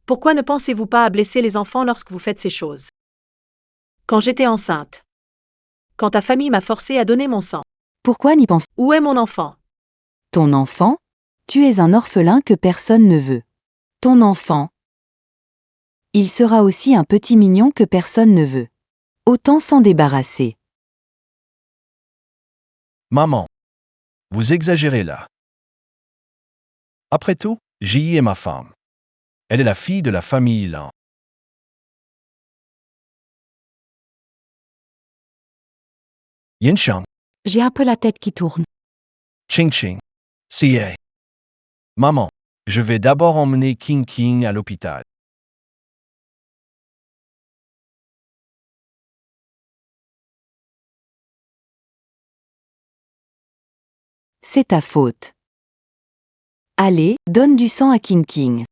Pourquoi ne pensez-vous pas à blesser les enfants lorsque vous faites ces choses? Quand j'étais enceinte. Quand ta famille m'a forcé à donner mon sang. Pourquoi n'y penses-tu? Où est mon enfant? Ton enfant? Tu es un orphelin que personne ne veut. Ton enfant? Il sera aussi un petit mignon que personne ne veut. Autant s'en débarrasser. Maman. Vous exagérez là. Après tout, Ji est ma femme. Elle est la fille de la famille Lin. Yinshang, J'ai un peu la tête qui tourne. Ching Ching. CA. Maman, je vais d'abord emmener King King à l'hôpital. C'est ta faute. Allez, donne du sang à King King.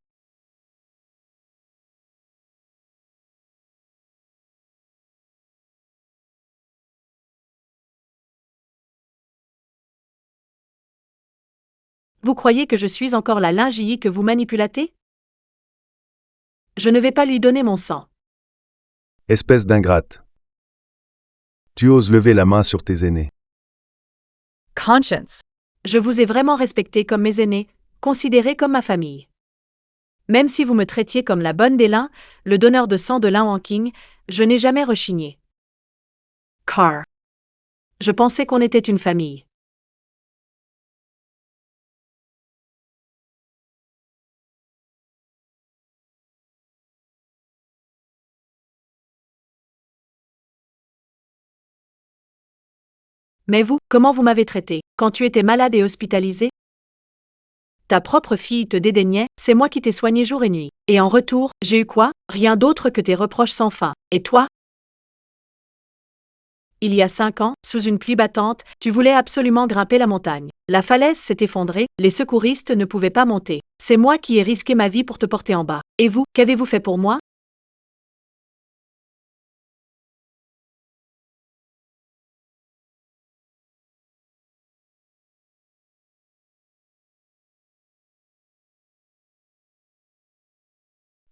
Vous croyez que je suis encore la lingie que vous manipulatez? Je ne vais pas lui donner mon sang. Espèce d'ingrate. Tu oses lever la main sur tes aînés. Conscience. Je vous ai vraiment respecté comme mes aînés, considérés comme ma famille. Même si vous me traitiez comme la bonne des lins, le donneur de sang de Lin Wangqing, je n'ai jamais rechigné. Car. Je pensais qu'on était une famille. Mais vous, comment vous m'avez traité, quand tu étais malade et hospitalisé? Ta propre fille te dédaignait, c'est moi qui t'ai soigné jour et nuit. Et en retour, j'ai eu quoi? Rien d'autre que tes reproches sans fin. Et toi? Il y a 5 ans, sous une pluie battante, tu voulais absolument grimper la montagne. La falaise s'est effondrée, les secouristes ne pouvaient pas monter. C'est moi qui ai risqué ma vie pour te porter en bas. Et vous, qu'avez-vous fait pour moi?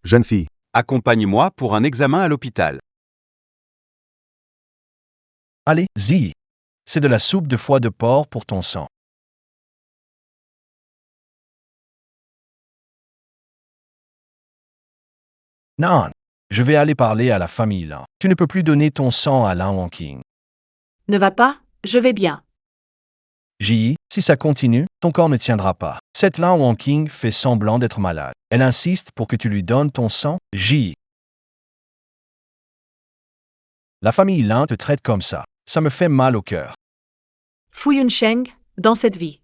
Jeune fille, Accompagne-moi pour un examen à l'hôpital. Allez, Zi. C'est de la soupe de foie de porc pour ton sang. Non, je vais aller parler à la famille Lin. Tu ne peux plus donner ton sang à Lin Wangqing. Ne va pas, je vais bien. Ji, si ça continue, ton corps ne tiendra pas. Cette Lin Wangqing fait semblant d'être malade. Elle insiste pour que tu lui donnes ton sang, Ji. La famille Lin te traite comme ça. Ça me fait mal au cœur. Fu Yunsheng, dans cette vie.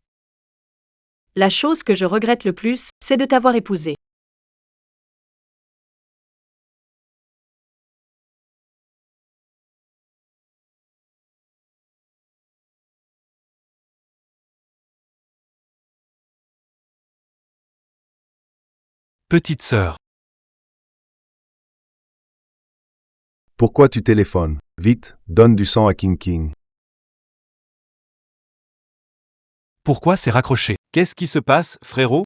La chose que je regrette le plus, c'est de t'avoir épousé. Petite sœur. pourquoi tu téléphones? Vite, donne du sang à King King. Pourquoi c'est raccroché? Qu'est-ce qui se passe, frérot?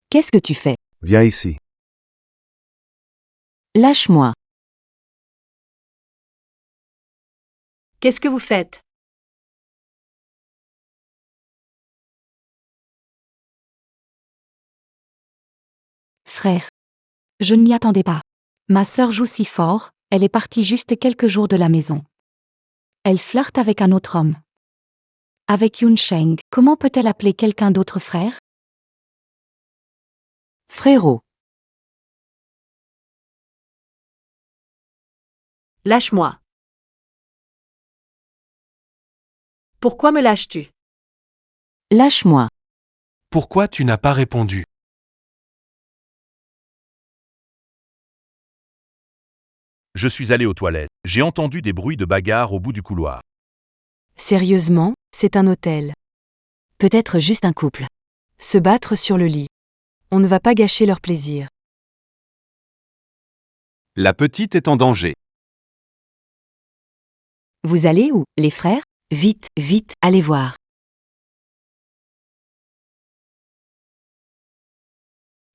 Qu'est-ce que tu fais? Viens ici. Lâche-moi. Qu'est-ce que vous faites? Frère. Je ne m'y attendais pas. Ma sœur joue si fort, elle est partie juste quelques jours de la maison. Elle flirte avec un autre homme. Avec Yun Sheng, comment peut-elle appeler quelqu'un d'autre frère? Frérot. Lâche-moi. Pourquoi me lâches-tu? Lâche-moi. Pourquoi tu n'as pas répondu? Je suis allé aux toilettes. J'ai entendu des bruits de bagarre au bout du couloir. Sérieusement, c'est un hôtel. Peut-être juste un couple. Se battre sur le lit. On ne va pas gâcher leur plaisir. La petite est en danger. Vous allez où, les frères? Vite, vite, allez voir.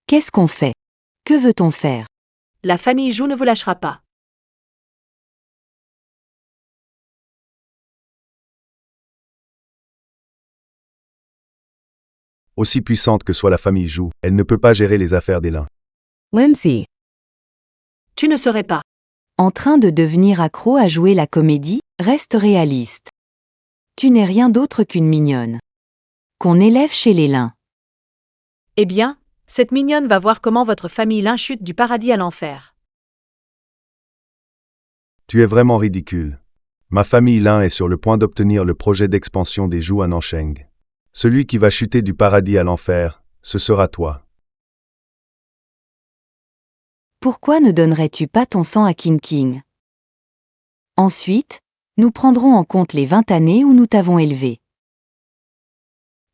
Qu'est-ce qu'on fait? Que veut-on faire? La famille Zhou ne vous lâchera pas. Aussi puissante que soit la famille Zhou, elle ne peut pas gérer les affaires des Lin. Lindsay. Tu ne serais pas. En train de devenir accro à jouer la comédie, reste réaliste. Tu n'es rien d'autre qu'une mignonne. Qu'on élève chez les Lin. Eh bien, cette mignonne va voir comment votre famille Lin chute du paradis à l'enfer. Tu es vraiment ridicule. Ma famille Lin est sur le point d'obtenir le projet d'expansion des Zhou à Nansheng. Celui qui va chuter du paradis à l'enfer, ce sera toi. Pourquoi ne donnerais-tu pas ton sang à King King? Ensuite, nous prendrons en compte les 20 années où nous t'avons élevé.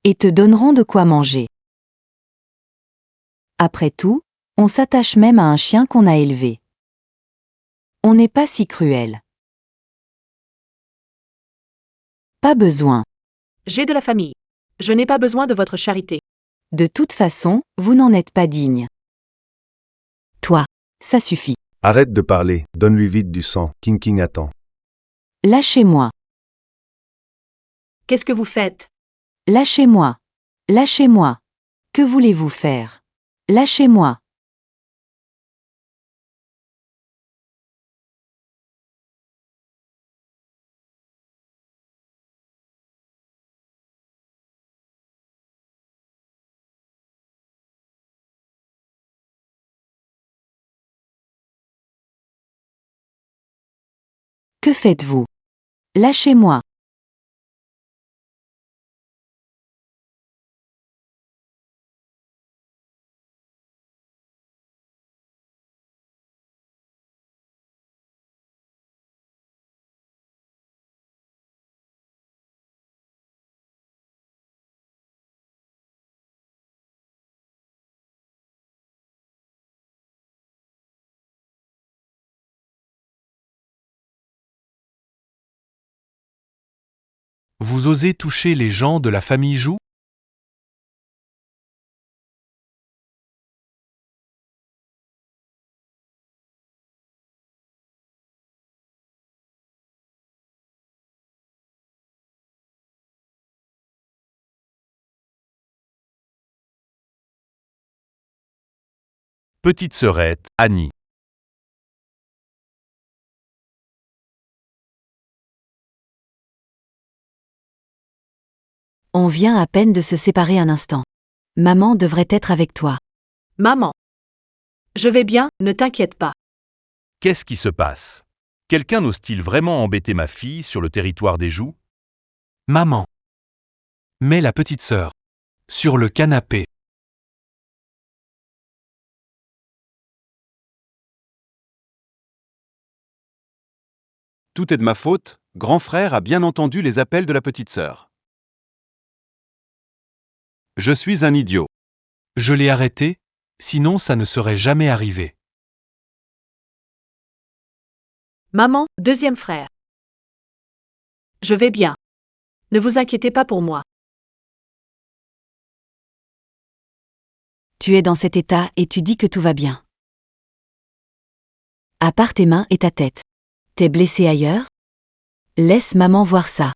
Et te donnerons de quoi manger. Après tout, on s'attache même à un chien qu'on a élevé. On n'est pas si cruel. Pas besoin. J'ai de la famille. Je n'ai pas besoin de votre charité. De toute façon, vous n'en êtes pas digne. Toi, ça suffit. Arrête de parler, donne-lui vite du sang, King King attend. Lâchez-moi. Qu'est-ce que vous faites? Lâchez-moi. Lâchez-moi. Que voulez-vous faire? Lâchez-moi. Que faites-vous? Lâchez-moi. Vous osez toucher les gens de la famille Jou? Petite sœurette, Annie. On vient à peine de se séparer un instant. Maman devrait être avec toi. Maman. Je vais bien, ne t'inquiète pas. Qu'est-ce qui se passe? Quelqu'un n'ose-t-il vraiment embêter ma fille sur le territoire des Jou? Maman. Mets la petite sœur. Sur le canapé. Tout est de ma faute, grand frère a bien entendu les appels de la petite sœur. Je suis un idiot. Je l'ai arrêté, sinon ça ne serait jamais arrivé. Maman, deuxième frère. Je vais bien. Ne vous inquiétez pas pour moi. Tu es dans cet état et tu dis que tout va bien. À part tes mains et ta tête. T'es blessé ailleurs? Laisse maman voir ça.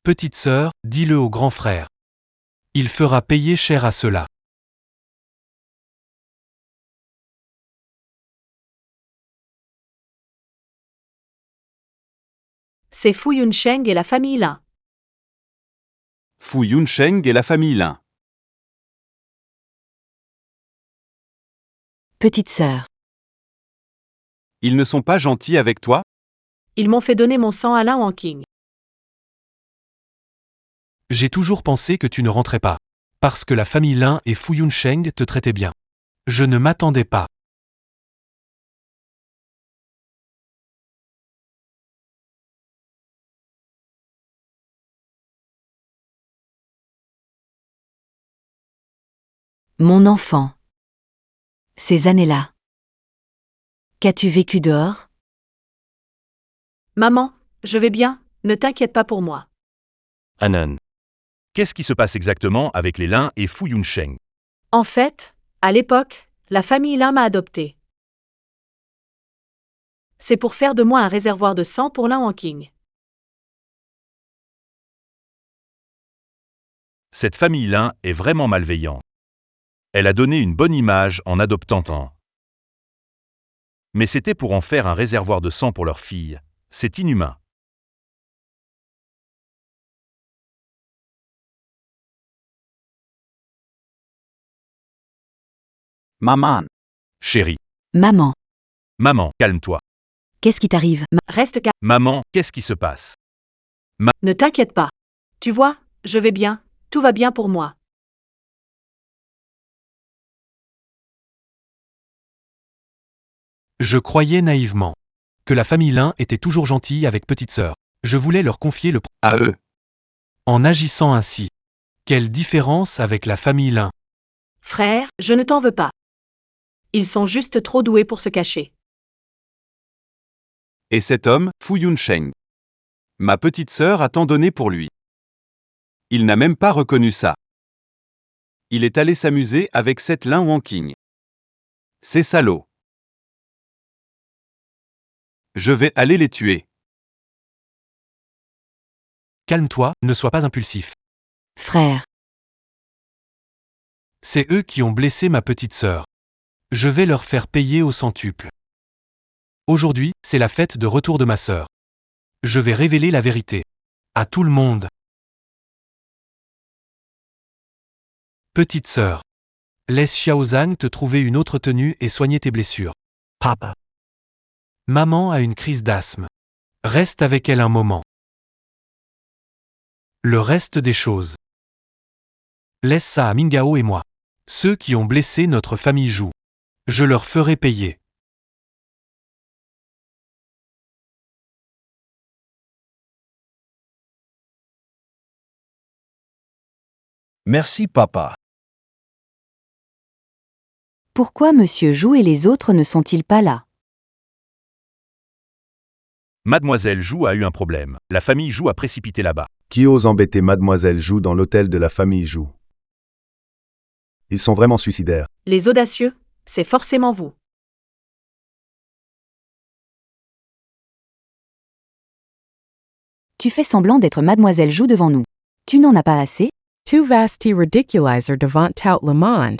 Petite sœur, dis-le au grand frère. Il fera payer cher à cela. C'est Fu Yunsheng et la famille Lin. Fu Yunsheng et la famille Lin. Petite sœur. Ils ne sont pas gentils avec toi? Ils m'ont fait donner mon sang à Lin Wanqing. J'ai toujours pensé que tu ne rentrais pas. Parce que la famille Lin et Fu Yunsheng te traitaient bien. Je ne m'attendais pas. Mon enfant. Ces années-là. Qu'as-tu vécu dehors? Maman, je vais bien, ne t'inquiète pas pour moi. Anan. Qu'est-ce qui se passe exactement avec les Lin et Fu Yunsheng? En fait, à l'époque, la famille Lin m'a adopté. C'est pour faire de moi un réservoir de sang pour Lin Wanqing. Cette famille Lin est vraiment malveillante. Elle a donné une bonne image en adoptant tant. Mais c'était pour en faire un réservoir de sang pour leur fille. C'est inhumain. Maman. Chérie. Maman. Maman, calme-toi. Qu'est-ce qui t'arrive? Reste calme. Maman, qu'est-ce qui se passe? Ne t'inquiète pas. Tu vois, je vais bien, tout va bien pour moi. Je croyais naïvement que la famille Lin était toujours gentille avec petite sœur. Je voulais leur confier le À eux. en agissant ainsi. Quelle différence avec la famille Lin. Frère, je ne t'en veux pas. Ils sont juste trop doués pour se cacher. Et cet homme, Fu Yunsheng. Ma petite sœur a tant donné pour lui. Il n'a même pas reconnu ça. Il est allé s'amuser avec cette Lin Wanqing. C'est salaud. Je vais aller les tuer. Calme-toi, ne sois pas impulsif. Frère. C'est eux qui ont blessé ma petite sœur. Je vais leur faire payer au centuple. Aujourd'hui, c'est la fête de retour de ma sœur. Je vais révéler la vérité. À tout le monde. Petite sœur. Laisse Xiaozang te trouver une autre tenue et soigner tes blessures. Papa. Maman a une crise d'asthme. Reste avec elle un moment. Le reste des choses. Laisse ça à Mingao et moi. Ceux qui ont blessé notre famille Zhu. Je leur ferai payer. Merci, papa. Pourquoi Monsieur Zhu et les autres ne sont-ils pas là? Mademoiselle Zhu a eu un problème. La famille Zhu a précipité là-bas. Qui ose embêter Mademoiselle Zhu dans l'hôtel de la famille Zhu? Ils sont vraiment suicidaires. Les audacieux, c'est forcément vous. Tu fais semblant d'être Mademoiselle Zhu devant nous. Tu n'en as pas assez? Tu vas te ridiculiser devant tout le monde.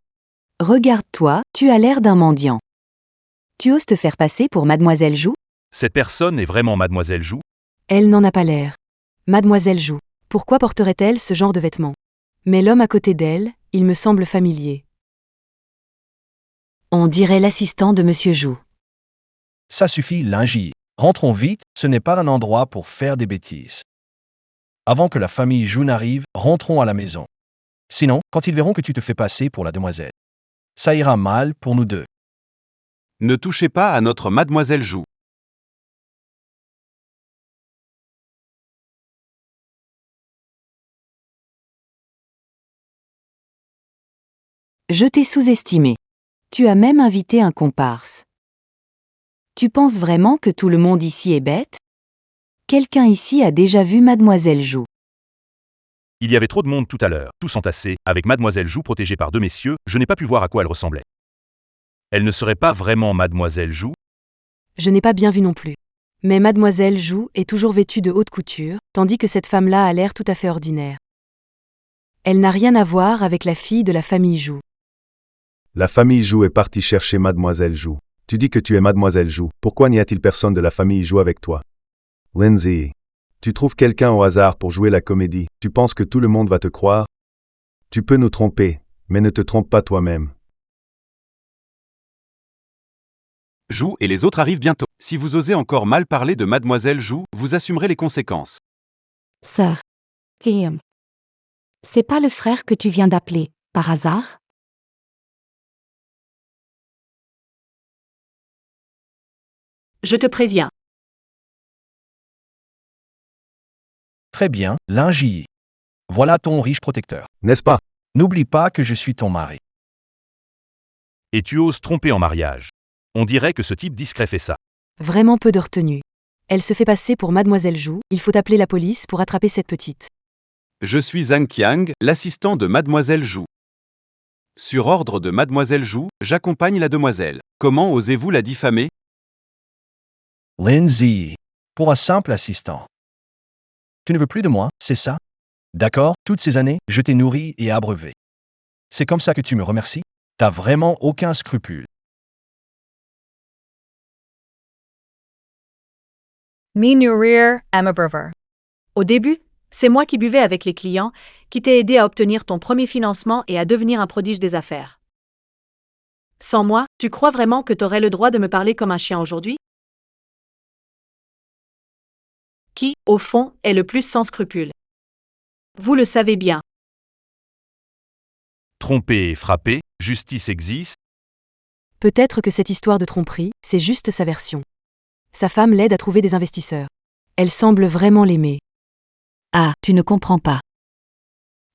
Regarde-toi, tu as l'air d'un mendiant. Tu oses te faire passer pour Mademoiselle Zhu? Cette personne est vraiment Mademoiselle Zhu? Elle n'en a pas l'air. Mademoiselle Zhu. Pourquoi porterait-elle ce genre de vêtements? Mais l'homme à côté d'elle, il me semble familier. On dirait l'assistant de Monsieur Zhu. Ça suffit, Lingy. Rentrons vite, ce n'est pas un endroit pour faire des bêtises. Avant que la famille Zhu n'arrive, rentrons à la maison. Sinon, quand ils verront que tu te fais passer pour la demoiselle, ça ira mal pour nous deux. Ne touchez pas à notre Mademoiselle Zhu. Je t'ai sous-estimé. Tu as même invité un comparse. Tu penses vraiment que tout le monde ici est bête? Quelqu'un ici a déjà vu Mademoiselle Zhu. Il y avait trop de monde tout à l'heure, tous entassés, avec Mademoiselle Zhu protégée par deux messieurs, je n'ai pas pu voir à quoi elle ressemblait. Elle ne serait pas vraiment Mademoiselle Zhu? Je n'ai pas bien vu non plus. Mais Mademoiselle Zhu est toujours vêtue de haute couture, tandis que cette femme-là a l'air tout à fait ordinaire. Elle n'a rien à voir avec la fille de la famille Zhu. La famille Zhu est partie chercher Mademoiselle Zhu. Tu dis que tu es Mademoiselle Zhu. Pourquoi n'y a-t-il personne de la famille Zhu avec toi? Lindsay, tu trouves quelqu'un au hasard pour jouer la comédie. Tu penses que tout le monde va te croire? Tu peux nous tromper, mais ne te trompe pas toi-même. Zhu et les autres arrivent bientôt. Si vous osez encore mal parler de Mademoiselle Zhu, vous assumerez les conséquences. Sœur. Guillaume. C'est pas le frère que tu viens d'appeler, par hasard? Je te préviens. Très bien, Lingy. Voilà ton riche protecteur. N'est-ce pas? N'oublie pas que je suis ton mari. Et tu oses tromper en mariage. On dirait que ce type discret fait ça. Vraiment peu de retenue. Elle se fait passer pour Mademoiselle Zhu, il faut appeler la police pour attraper cette petite. Je suis Zhang Qiang, l'assistant de Mademoiselle Zhu. Sur ordre de Mademoiselle Zhu, j'accompagne la demoiselle. Comment osez-vous la diffamer? Lindsay, pour un simple assistant. Tu ne veux plus de moi, c'est ça? D'accord, toutes ces années, je t'ai nourri et abreuvé. C'est comme ça que tu me remercies? T'as vraiment aucun scrupule. Me nourrir Emma Brewer. Au début, c'est moi qui buvais avec les clients, qui t'ai aidé à obtenir ton premier financement et à devenir un prodige des affaires. Sans moi, tu crois vraiment que t'aurais le droit de me parler comme un chien aujourd'hui? Qui, au fond, est le plus sans scrupules? Vous le savez bien. Tromper et frapper, justice existe? Peut-être que cette histoire de tromperie, c'est juste sa version. Sa femme l'aide à trouver des investisseurs. Elle semble vraiment l'aimer. Ah, tu ne comprends pas.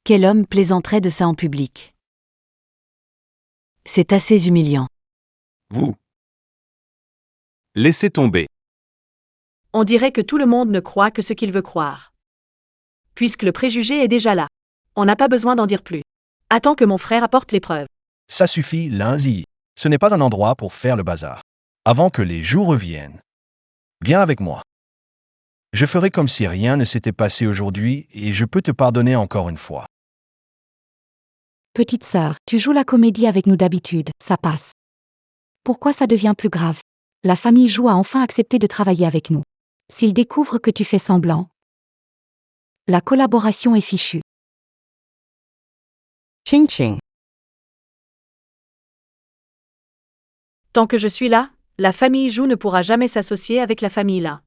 Quel homme plaisanterait de ça en public? C'est assez humiliant. Vous. Laissez tomber. On dirait que tout le monde ne croit que ce qu'il veut croire. Puisque le préjugé est déjà là. On n'a pas besoin d'en dire plus. Attends que mon frère apporte les preuves. Ça suffit, Lindsay. Ce n'est pas un endroit pour faire le bazar. Avant que les jours reviennent. Viens avec moi. Je ferai comme si rien ne s'était passé aujourd'hui et je peux te pardonner encore une fois. Petite sœur, tu joues la comédie avec nous d'habitude, ça passe. Pourquoi ça devient plus grave? La famille Jou a enfin accepté de travailler avec nous. S'ils découvrent que tu fais semblant, la collaboration est fichue. Ching ching. Tant que je suis là, la famille Jou ne pourra jamais s'associer avec la famille Lin.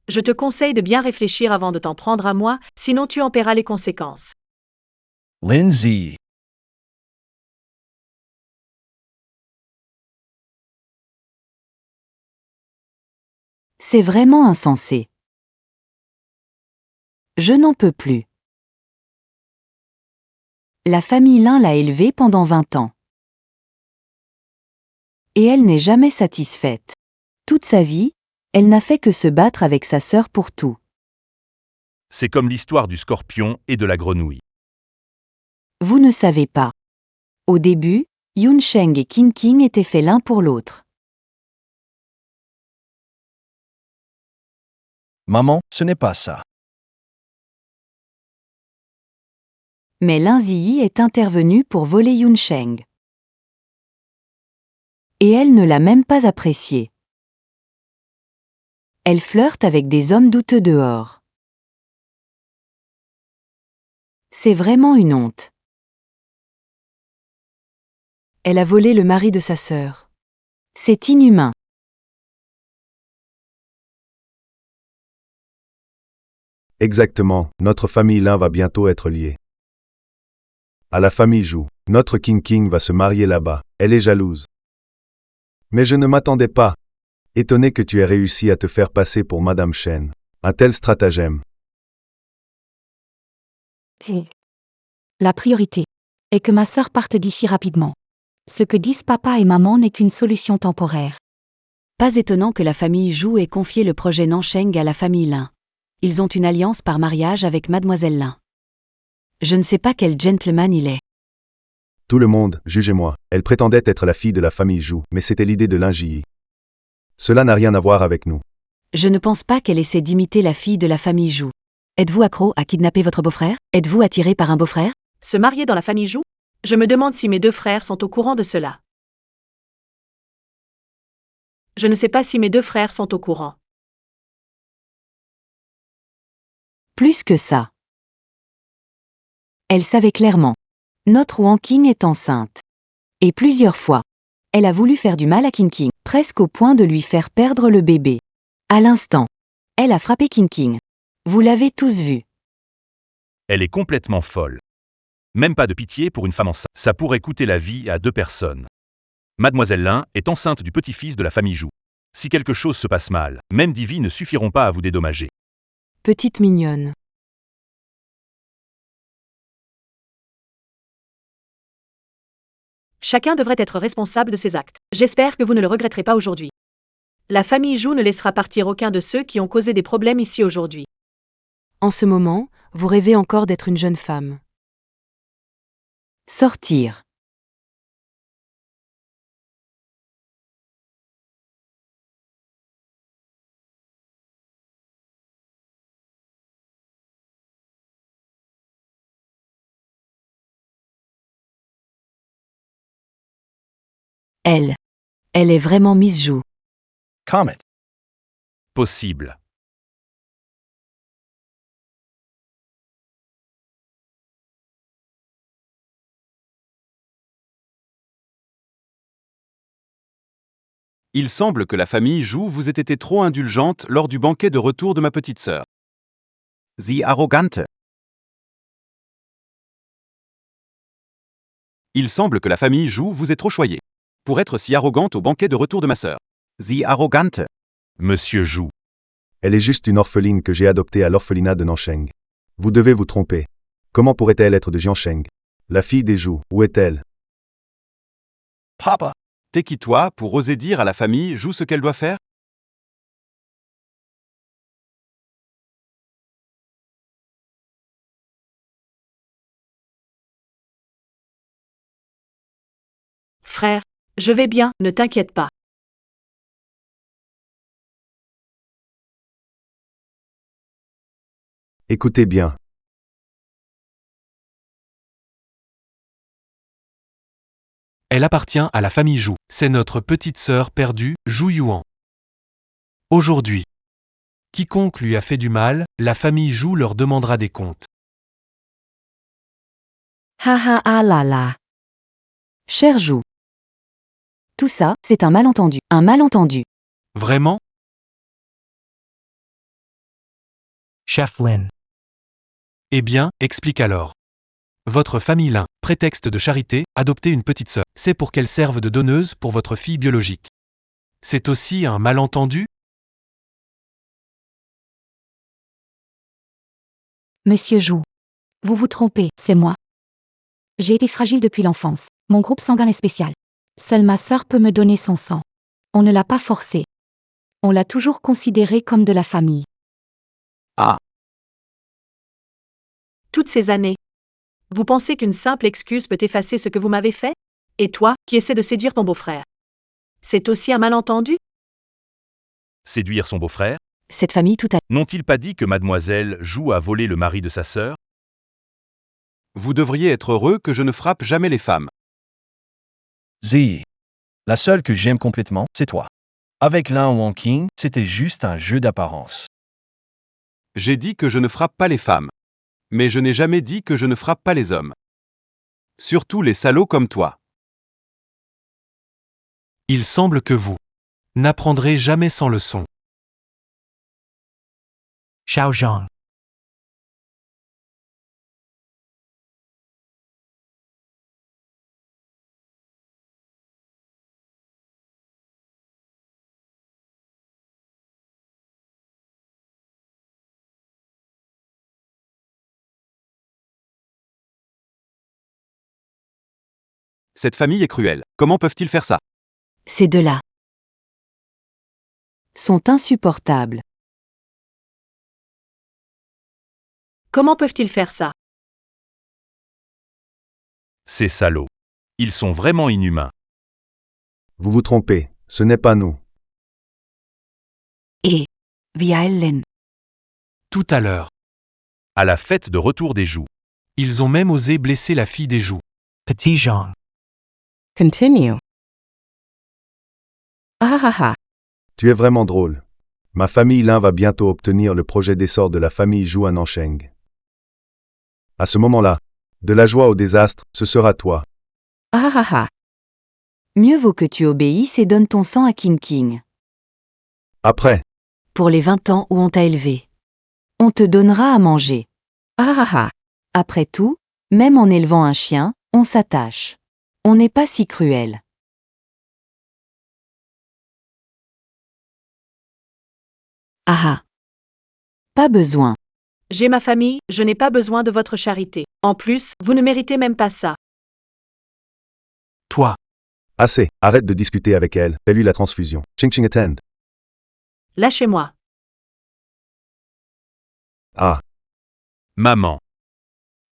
Je te conseille de bien réfléchir avant de t'en prendre à moi, sinon tu en paieras les conséquences. Lindsay. C'est vraiment insensé. Je n'en peux plus. La famille Lin l'a élevée pendant 20 ans. Et elle n'est jamais satisfaite. Toute sa vie, elle n'a fait que se battre avec sa sœur pour tout. C'est comme l'histoire du scorpion et de la grenouille. Vous ne savez pas. Au début, Yun Sheng et Qin Qing étaient faits l'un pour l'autre. Maman, ce n'est pas ça. Mais Lin Ziyi est intervenue pour voler Yun Sheng. Et elle ne l'a même pas apprécié. Elle flirte avec des hommes douteux dehors. C'est vraiment une honte. Elle a volé le mari de sa sœur. C'est inhumain. Exactement, notre famille Lin va bientôt être liée. À la famille Jou, notre King King va se marier là-bas. Elle est jalouse. Mais je ne m'attendais pas. Étonné que tu aies réussi à te faire passer pour Madame Shen. Un tel stratagème. La priorité est que ma sœur parte d'ici rapidement. Ce que disent papa et maman n'est qu'une solution temporaire. Pas étonnant que la famille Jou ait confié le projet Nansheng à la famille Lin. Ils ont une alliance par mariage avec Mademoiselle Lin. Je ne sais pas quel gentleman il est. Tout le monde, jugez-moi. Elle prétendait être la fille de la famille Jou, mais c'était l'idée de Lin Jiyi. Cela n'a rien à voir avec nous. Je ne pense pas qu'elle essaie d'imiter la fille de la famille Jou. Êtes-vous accro à kidnapper votre beau-frère? Êtes-vous attiré par un beau-frère? Se marier dans la famille Jou? Je me demande si mes deux frères sont au courant de cela. Je ne sais pas si mes deux frères sont au courant. Plus que ça. Elle savait clairement. Notre Wang Qing est enceinte. Et plusieurs fois. Elle a voulu faire du mal à Qin Qing, presque au point de lui faire perdre le bébé. À l'instant. Elle a frappé Qin Qing. Vous l'avez tous vu. Elle est complètement folle. Même pas de pitié pour une femme enceinte. Ça pourrait coûter la vie à deux personnes. Mademoiselle Lin est enceinte du petit-fils de la famille Jou. Si quelque chose se passe mal, même 10 vies ne suffiront pas à vous dédommager. Petite mignonne. Chacun devrait être responsable de ses actes. J'espère que vous ne le regretterez pas aujourd'hui. La famille Jou ne laissera partir aucun de ceux qui ont causé des problèmes ici aujourd'hui. En ce moment, vous rêvez encore d'être une jeune femme. Sortir. Elle est vraiment Miss Jou. Comet. Possible. Il semble que la famille Jou vous ait été trop indulgente lors du banquet de retour de ma petite sœur. Sie arrogante. Il semble que la famille Jou vous ait trop choyé. Pour être si arrogante au banquet de retour de ma sœur. Sie arrogante. Monsieur Jou. Elle est juste une orpheline que j'ai adoptée à l'orphelinat de Nansheng. Vous devez vous tromper. Comment pourrait-elle être de Jiansheng? La fille des Jou, où est-elle? Papa. T'es qui toi pour oser dire à la famille Jou ce qu'elle doit faire? Frère, je vais bien, ne t'inquiète pas. Écoutez bien. Elle appartient à la famille Zhou. C'est notre petite sœur perdue, Zhou Yuan. Aujourd'hui, quiconque lui a fait du mal, la famille Zhou leur demandera des comptes. Ha ha ah là là. Cher Jou. Tout ça, c'est un malentendu. Un malentendu. Vraiment? Chef Lin. Eh bien, explique alors. Votre famille Lin, prétexte de charité, adopter une petite sœur. C'est pour qu'elle serve de donneuse pour votre fille biologique. C'est aussi un malentendu? Monsieur Jou. Vous vous trompez, c'est moi. J'ai été fragile depuis l'enfance. Mon groupe sanguin est spécial. Seule ma sœur peut me donner son sang. On ne l'a pas forcée. On l'a toujours considérée comme de la famille. Toutes ces années. Vous pensez qu'une simple excuse peut effacer ce que vous m'avez fait? Et toi, qui essaies de séduire ton beau-frère? C'est aussi un malentendu? Séduire son beau-frère? Cette famille tout à N'ont-ils pas dit que mademoiselle Zhou a volé le mari de sa sœur? Vous devriez être heureux que je ne frappe jamais les femmes. Ziyi. La seule que j'aime complètement, c'est toi. Avec Lin Wangqing, c'était juste un jeu d'apparence. J'ai dit que je ne frappe pas les femmes. Mais je n'ai jamais dit que je ne frappe pas les hommes. Surtout les salauds comme toi. Il semble que vous n'apprendrez jamais sans leçon. Xiao Zhang. Cette famille est cruelle. Comment peuvent-ils faire ça? Ces deux-là sont insupportables. Comment peuvent-ils faire ça? Ces salauds. Ils sont vraiment inhumains. Vous vous trompez. Ce n'est pas nous. Et, via Ellen. Tout à l'heure, À la fête de retour des Zhou. ils ont même osé blesser la fille des Zhou. Petit Zhang. Continue. Ah ha ha. Tu es vraiment drôle. Ma famille Lin va bientôt obtenir le projet d'essor de la famille Zhou à Nancheng. À ce moment-là, de la joie au désastre, ce sera toi. Ah ha ha. Mieux vaut que tu obéisses et donnes ton sang à King King. Après, Pour les 20 ans où on t'a élevé. On te donnera à manger. Ah ha ha. Après tout, même en élevant un chien, on s'attache. On n'est pas si cruel. Ah ah. Pas besoin. J'ai ma famille, je n'ai pas besoin de votre charité. En plus, vous ne méritez même pas ça. Toi, assez. Arrête de discuter avec elle. Fais-lui la transfusion. Ching ching attend. Lâchez-moi. Ah, Maman.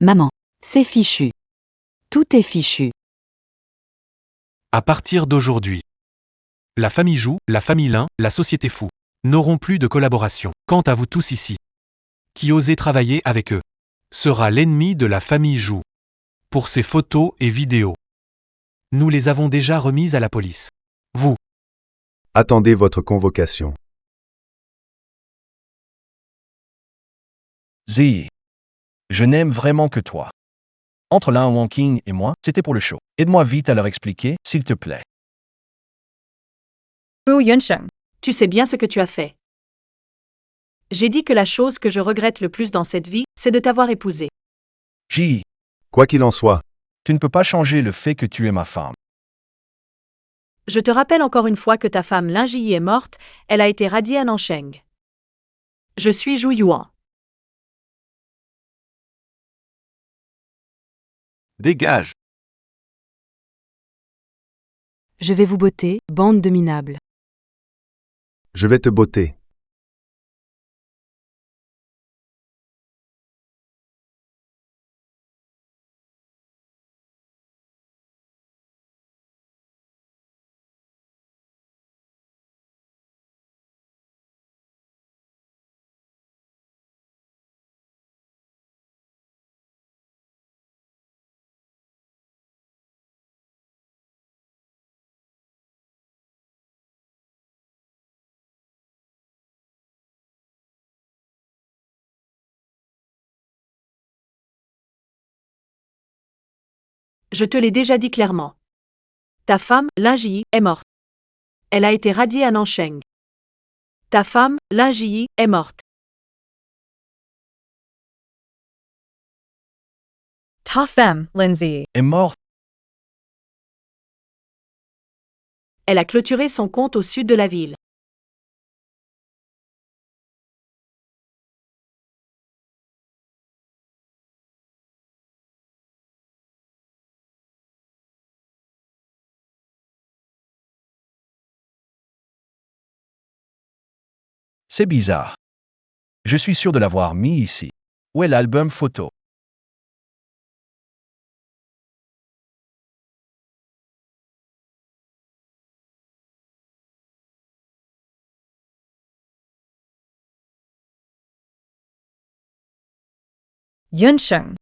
Maman. C'est fichu. Tout est fichu. à partir d'aujourd'hui, la famille Zhou, la famille Lin, la société Fou n'auront plus de collaboration. Quant à vous tous ici, qui osez travailler avec eux, sera l'ennemi de la famille Zhou. Pour ces photos et vidéos, nous les avons déjà remises à la police. Vous, attendez votre convocation. Ziyi. Je n'aime vraiment que toi. Entre Lin Wangqing et moi, c'était pour le show. Aide-moi vite à leur expliquer, s'il te plaît. Fu Yunsheng. Tu sais bien ce que tu as fait. J'ai dit que la chose que je regrette le plus dans cette vie, c'est de t'avoir épousé. Ji, Quoi qu'il en soit, tu ne peux pas changer le fait que tu es ma femme. Je te rappelle encore une fois que ta femme Lin Jiyi est morte, elle a été radiée à Nancheng. Je suis Zhou Yuan. Dégage. Je vais vous botter, bande de minables. je vais te botter. Je te l'ai déjà dit clairement. Ta femme, Lin Ji, est morte. Elle a été radiée à Nancheng. Ta femme, Lin Ji, est morte. Ta femme, Lindsay, Est morte. Elle a clôturé son compte au sud de la ville. C'est bizarre. Je suis sûr de l'avoir mis ici. Où est l'album photo? Yunsheng,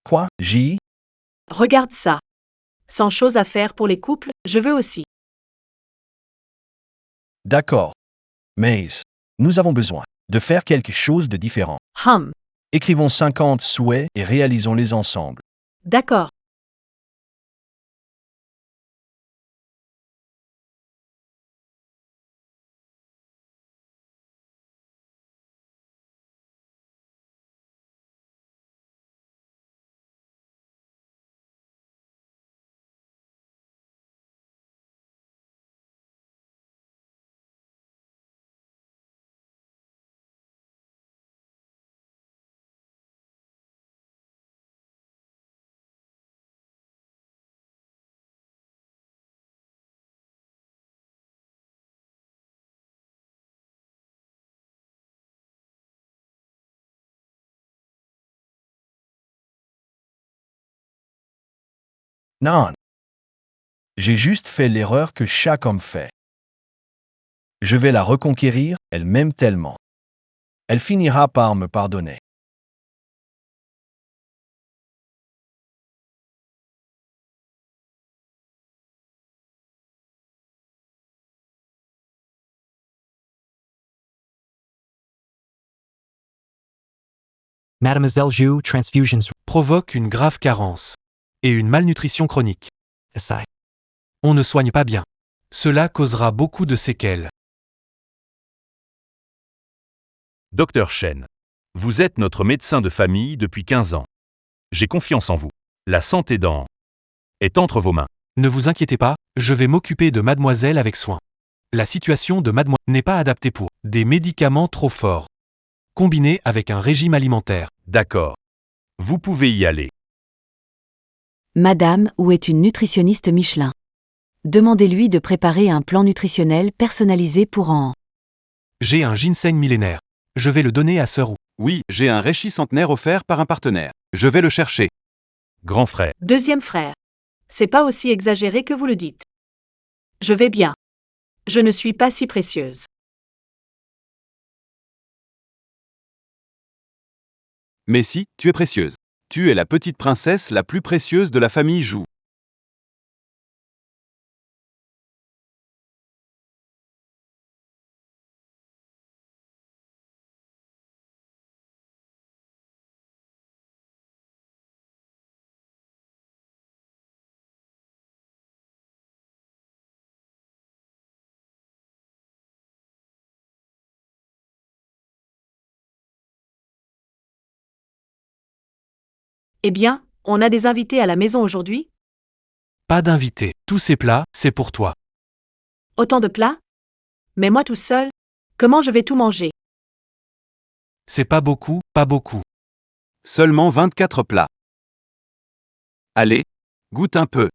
Quoi, J? Regarde ça. Sans chose à faire pour les couples, je veux aussi. D'accord. Mais nous avons besoin de faire quelque chose de différent. Écrivons 50 souhaits et réalisons-les ensemble. D'accord. Non. J'ai juste fait l'erreur que chaque homme fait. Je vais la reconquérir, elle m'aime tellement. Elle finira par me pardonner. Mademoiselle Zhu, transfusions. Provoque une grave carence. Et une malnutrition chronique. Aside. On ne soigne pas bien. Cela causera beaucoup de séquelles. Docteur Chen. Vous êtes notre médecin de famille depuis 15 ans. J'ai confiance en vous. La santé est entre vos mains. Ne vous inquiétez pas, je vais m'occuper de mademoiselle avec soin. La situation de mademoiselle n'est pas adaptée pour des médicaments trop forts, combinés avec un régime alimentaire. D'accord. Vous pouvez y aller. Madame ou est une nutritionniste Michelin. Demandez-lui de préparer un plan nutritionnel personnalisé pour en. J'ai un ginseng millénaire. Je vais le donner à Sœur Wu. Oui, j'ai un réchi centenaire offert par un partenaire. Je vais le chercher. Grand frère. Deuxième frère. C'est pas aussi exagéré que vous le dites. Je vais bien. Je ne suis pas si précieuse. Mais si, tu es précieuse. Tu es la petite princesse la plus précieuse de la famille Zhu. Eh bien, on a des invités à la maison aujourd'hui? Pas d'invité. Tous ces plats, c'est pour toi. Autant de plats? Mais moi tout seul? Comment je vais tout manger? C'est pas beaucoup, pas beaucoup. Seulement 24 plats. Allez, goûte un peu.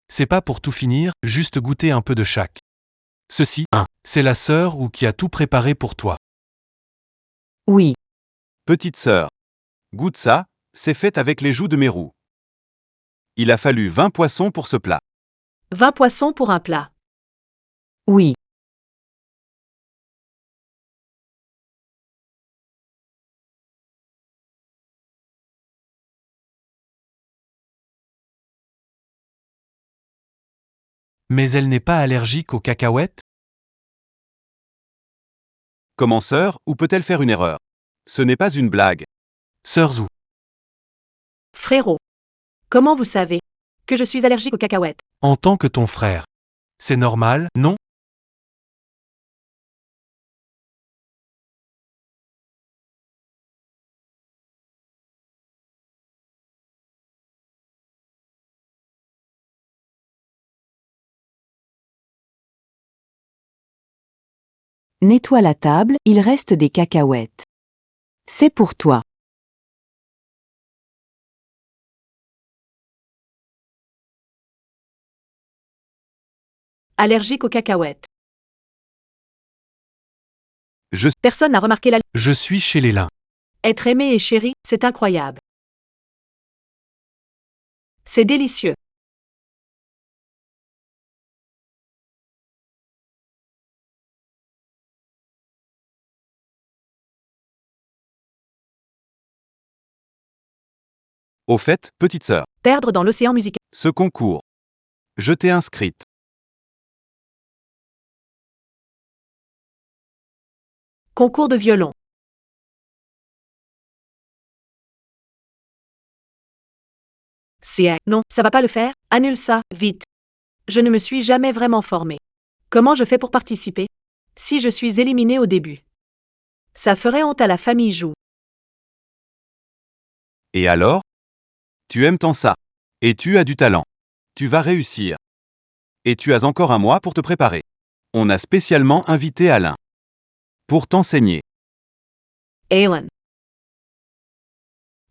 C'est pas pour tout finir, juste goûter un peu de chaque. Ceci, c'est la sœur ou qui a tout préparé pour toi. Oui. Petite sœur. Goûte ça, c'est fait avec les joues de Mérou. Il a fallu 20 poissons pour ce plat. 20 poissons pour un plat. Oui. Mais elle n'est pas allergique aux cacahuètes? Comment sœur, ou peut-elle faire une erreur? Ce n'est pas une blague. Sœur Zhu. Frérot. Comment vous savez que je suis allergique aux cacahuètes? En tant que ton frère. C'est normal, non? Nettoie la table, il reste des cacahuètes. C'est pour toi. Allergique aux cacahuètes. Je Personne n'a remarqué la... Je suis chez les lins. Être aimé et chéri, c'est incroyable. C'est délicieux. Au fait, petite sœur, Perdre dans l'océan musical. ce concours. Je t'ai inscrite. Concours de violon. Non, ça va pas le faire, annule ça, vite. Je ne me suis jamais vraiment formée. Comment je fais pour participer? Si je suis éliminée au début. Ça ferait honte à la famille Zhu. Et alors? Tu aimes tant ça. Et tu as du talent. Tu vas réussir. Et tu as encore un mois pour te préparer. On a spécialement invité Alain. Pour t'enseigner. Alan.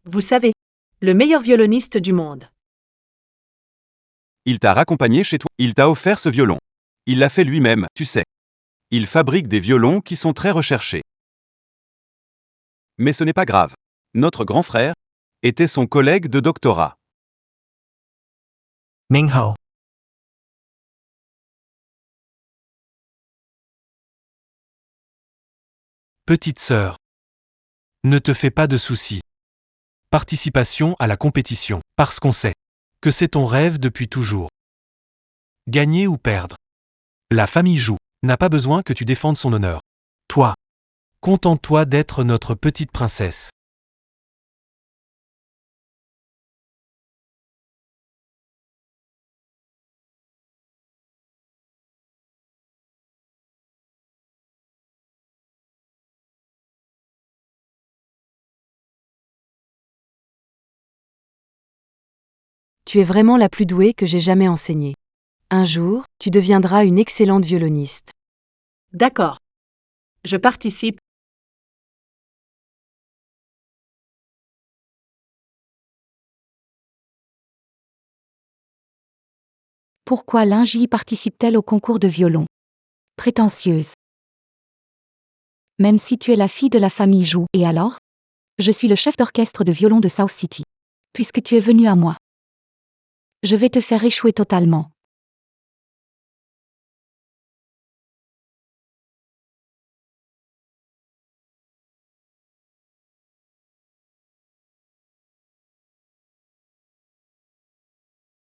Vous savez, le meilleur violoniste du monde. Il t'a raccompagné chez toi. Il t'a offert ce violon. Il l'a fait lui-même, tu sais. Il fabrique des violons qui sont très recherchés. Mais ce n'est pas grave. Notre grand frère était son collègue de doctorat. Mingho. Petite sœur. Ne te fais pas de soucis. Participation à la compétition, parce qu'on sait que c'est ton rêve depuis toujours. Gagner ou perdre. La famille Zhu n'a pas besoin que tu défendes son honneur. Toi, contente-toi d'être notre petite princesse. Tu es vraiment la plus douée que j'ai jamais enseignée. Un jour, tu deviendras une excellente violoniste. D'accord. Je participe. Pourquoi Lingy participe-t-elle au concours de violon? Prétentieuse. Même si tu es la fille de la famille Zhu, et alors? Je suis le chef d'orchestre de violon de South City. Puisque tu es venu à moi. Je vais te faire échouer totalement.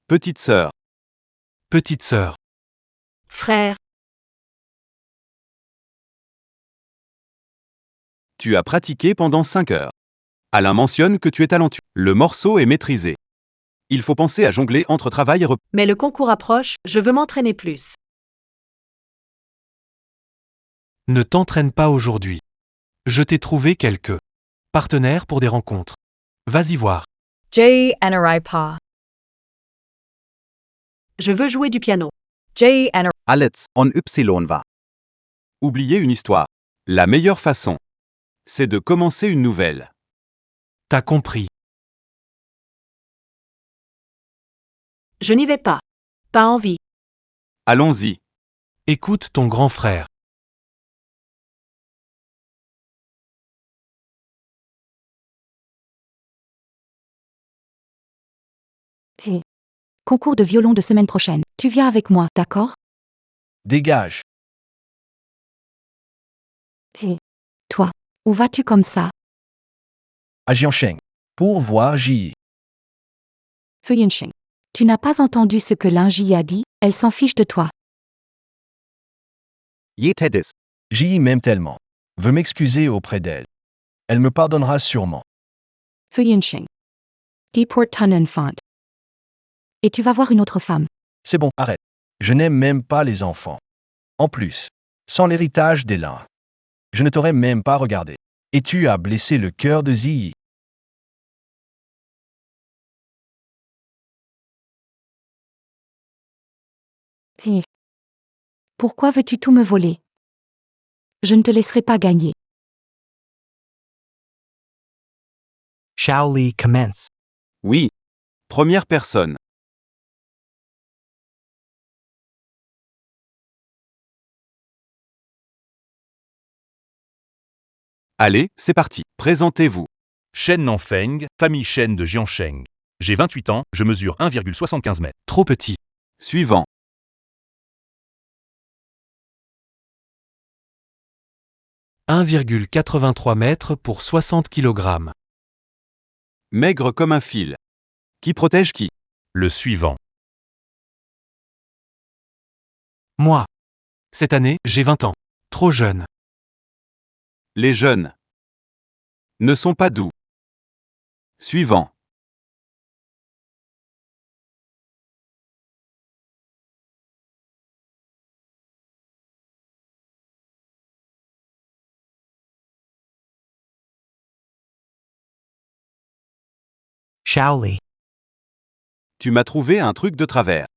Petite sœur. Petite sœur. Frère. Tu as pratiqué pendant 5 heures. Alain mentionne que tu es talentueux. Le morceau est maîtrisé. Il faut penser à jongler entre travail et repos. Mais le concours approche, je veux m'entraîner plus. Ne t'entraîne pas aujourd'hui. Je t'ai trouvé quelques partenaires pour des rencontres. Vas-y voir. J. Enaraipa. Je veux jouer du piano. J. Enar. Alles on Y va. Oubliez une histoire. La meilleure façon, c'est de commencer une nouvelle. T'as compris. Je n'y vais pas. Pas envie. Allons-y. Écoute ton grand frère. Hé. Concours de violon de semaine prochaine. Tu viens avec moi, d'accord? Dégage. Hé. Toi. Où vas-tu comme ça? À Jiansheng. Pour voir Ji. Feuillencheng. Tu n'as pas entendu ce que Lingy a dit? Elle s'en fiche de toi. Jetedes. Ji m'aime tellement. veux m'excuser auprès d'elle. Elle me pardonnera sûrement. Fu Yunsheng. Deport ton enfant. Et tu vas voir une autre femme. C'est bon, arrête. Je n'aime même pas les enfants. En plus, sans l'héritage des lins, je ne t'aurais même pas regardé. Et tu as blessé le cœur de Ziyi. Pourquoi veux-tu tout me voler? Je ne te laisserai pas gagner. Shao Li commence. Oui. Première personne. Allez, c'est parti. Présentez-vous. Shen Nanfeng, famille Shen de Jiansheng. J'ai 28 ans, je mesure 1,75 mètres. Trop petit. Suivant. 1,83 mètres pour 60 kg. Maigre comme un fil. Qui protège qui? Le suivant. Moi. Cette année, j'ai 20 ans. Trop jeune. Les jeunes ne sont pas doux. Suivant. Shao Li. Tu m'as trouvé un truc de travers.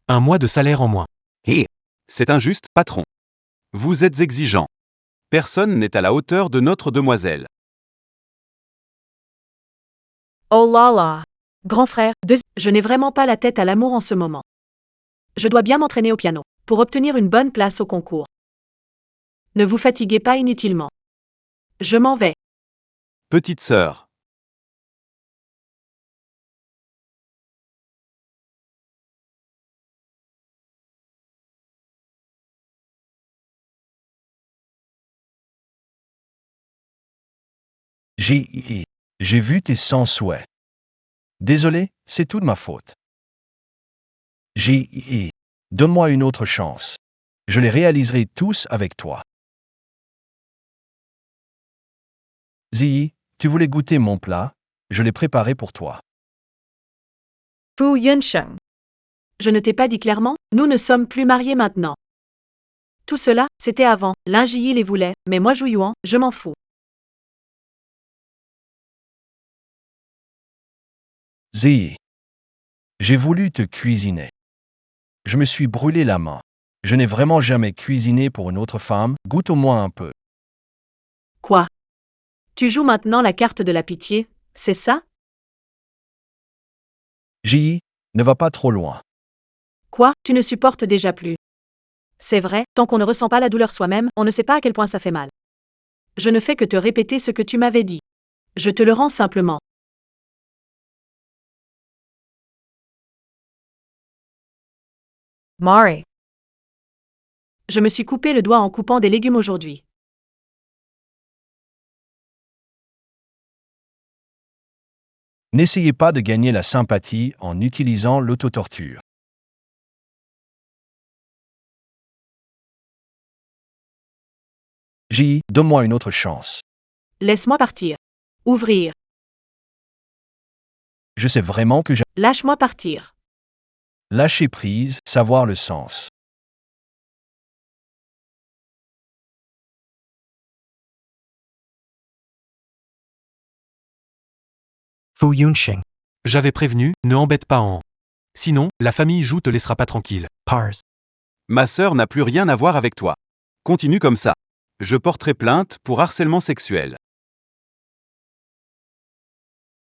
Un mois de salaire en moins. Hé, c'est injuste, patron. Vous êtes exigeant. Personne n'est à la hauteur de notre demoiselle. Oh là là. Grand frère, je n'ai vraiment pas la tête à l'amour en ce moment. Je dois bien m'entraîner au piano pour obtenir une bonne place au concours. Ne vous fatiguez pas inutilement. Je m'en vais. Petite sœur. J'ai vu tes 100 souhaits. Désolé, c'est tout de ma faute. Donne-moi une autre chance. Je les réaliserai tous avec toi. Ziyi, tu voulais goûter mon plat, je l'ai préparé pour toi. Fu Yunsheng. Je ne t'ai pas dit clairement, nous ne sommes plus mariés maintenant. Tout cela, c'était avant, Lin Jiyi les voulait, mais moi Jouyuan, je m'en fous. Ziyi, j'ai voulu te cuisiner. Je me suis brûlé la main. Je n'ai vraiment jamais cuisiné pour une autre femme, goûte au moins un peu. Quoi? Tu joues maintenant la carte de la pitié, c'est ça? Ji, ne va pas trop loin. Quoi? Tu ne supportes déjà plus. C'est vrai, tant qu'on ne ressent pas la douleur soi-même, on ne sait pas à quel point ça fait mal. Je ne fais que te répéter ce que tu m'avais dit. Je te le rends simplement. Mari. Je me suis coupé le doigt en coupant des légumes aujourd'hui. N'essayez pas de gagner la sympathie en utilisant l'autotorture. Ji, donne-moi une autre chance. Laisse-moi partir. Ouvrir. Je sais vraiment que j'ai Lâche-moi partir. lâché prise, savoir le sens. Fu Yunsheng. J'avais prévenu, ne embête pas en. Sinon, la famille Jou te laissera pas tranquille. Pars. Ma sœur n'a plus rien à voir avec toi. Continue comme ça. Je porterai plainte pour harcèlement sexuel.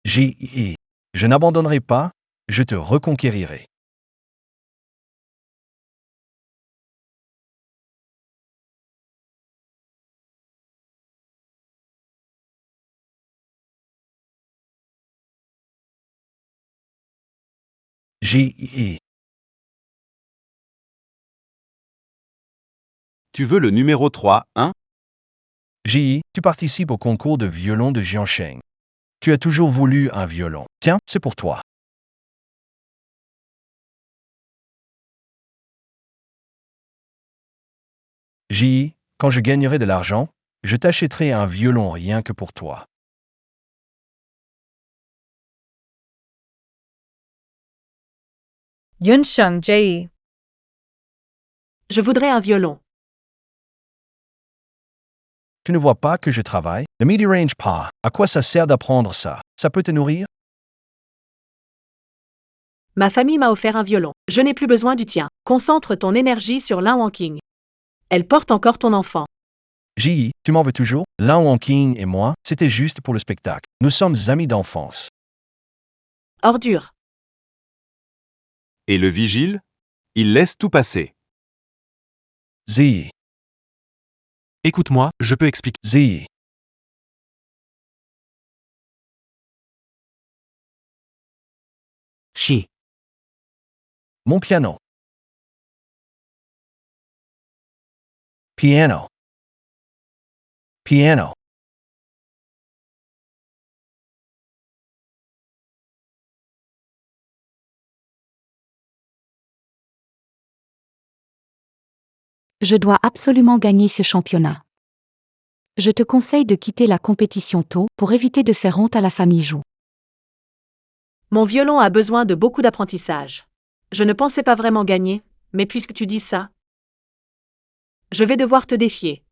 Ji, je n'abandonnerai pas, je te reconquérirai. Ji, Tu veux le numéro 3, hein? Ji, tu participes au concours de violon de Jiansheng. Tu as toujours voulu un violon. Tiens, c'est pour toi. Ji, quand je gagnerai de l'argent, Je t'achèterai un violon rien que pour toi. Yunsheng Jie. Je voudrais un violon. Tu ne vois pas que je travaille? Le midi-range pas. À quoi ça sert d'apprendre ça? Ça peut te nourrir? Ma famille m'a offert un violon. Je n'ai plus besoin du tien. Concentre ton énergie sur Lin Wanqing. Elle porte encore ton enfant. Ji, tu m'en veux toujours? Lin Wanqing et moi, c'était juste pour le spectacle. Nous sommes amis d'enfance. Ordure. Et le vigile? Il laisse tout passer. Zi, Écoute-moi, je peux expliquer. Zi, She. mon piano. Piano. Piano. Je dois absolument gagner ce championnat. Je te conseille de quitter la compétition tôt pour éviter de faire honte à la famille Jou. Mon violon a besoin de beaucoup d'apprentissage. Je ne pensais pas vraiment gagner, mais puisque tu dis ça, je vais devoir te défier.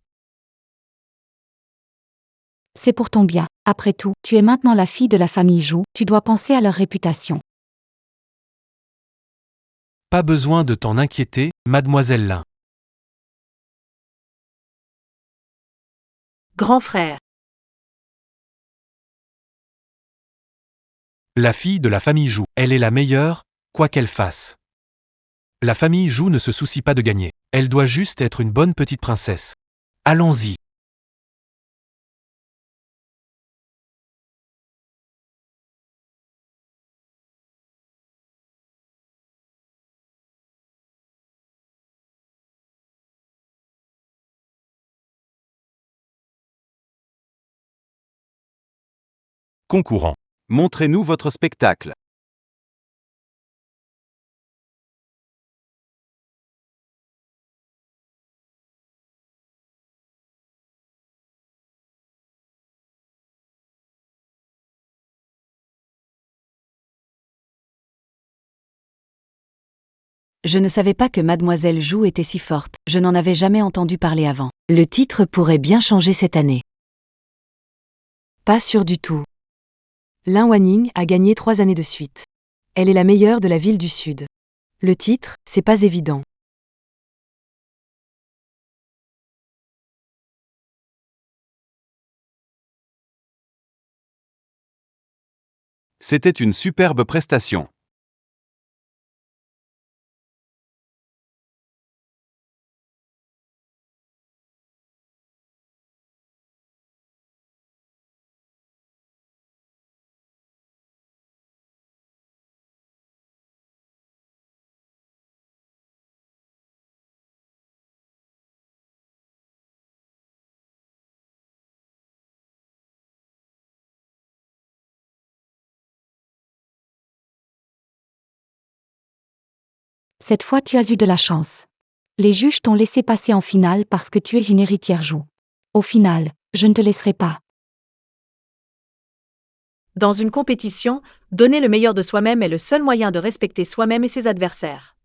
C'est pour ton bien. Après tout, tu es maintenant la fille de la famille Jou, tu dois penser à leur réputation. Pas besoin de t'en inquiéter, mademoiselle Lin. Grand frère. La fille de la famille Jou, elle est la meilleure, quoi qu'elle fasse. La famille Jou ne se soucie pas de gagner. Elle doit juste être une bonne petite princesse. Allons-y. Concurrent. Montrez-nous votre spectacle. Je ne savais pas que Mademoiselle Jou était si forte, je n'en avais jamais entendu parler avant. Le titre pourrait bien changer cette année. Pas sûr du tout. Lin Wanning a gagné 3 années de suite. Elle est la meilleure de la ville du Sud. Le titre, c'est pas évident. C'était une superbe prestation. Cette fois tu as eu de la chance. Les juges t'ont laissé passer en finale parce que tu es une héritière Jou. Au final, je ne te laisserai pas. Dans une compétition, donner le meilleur de soi-même est le seul moyen de respecter soi-même et ses adversaires.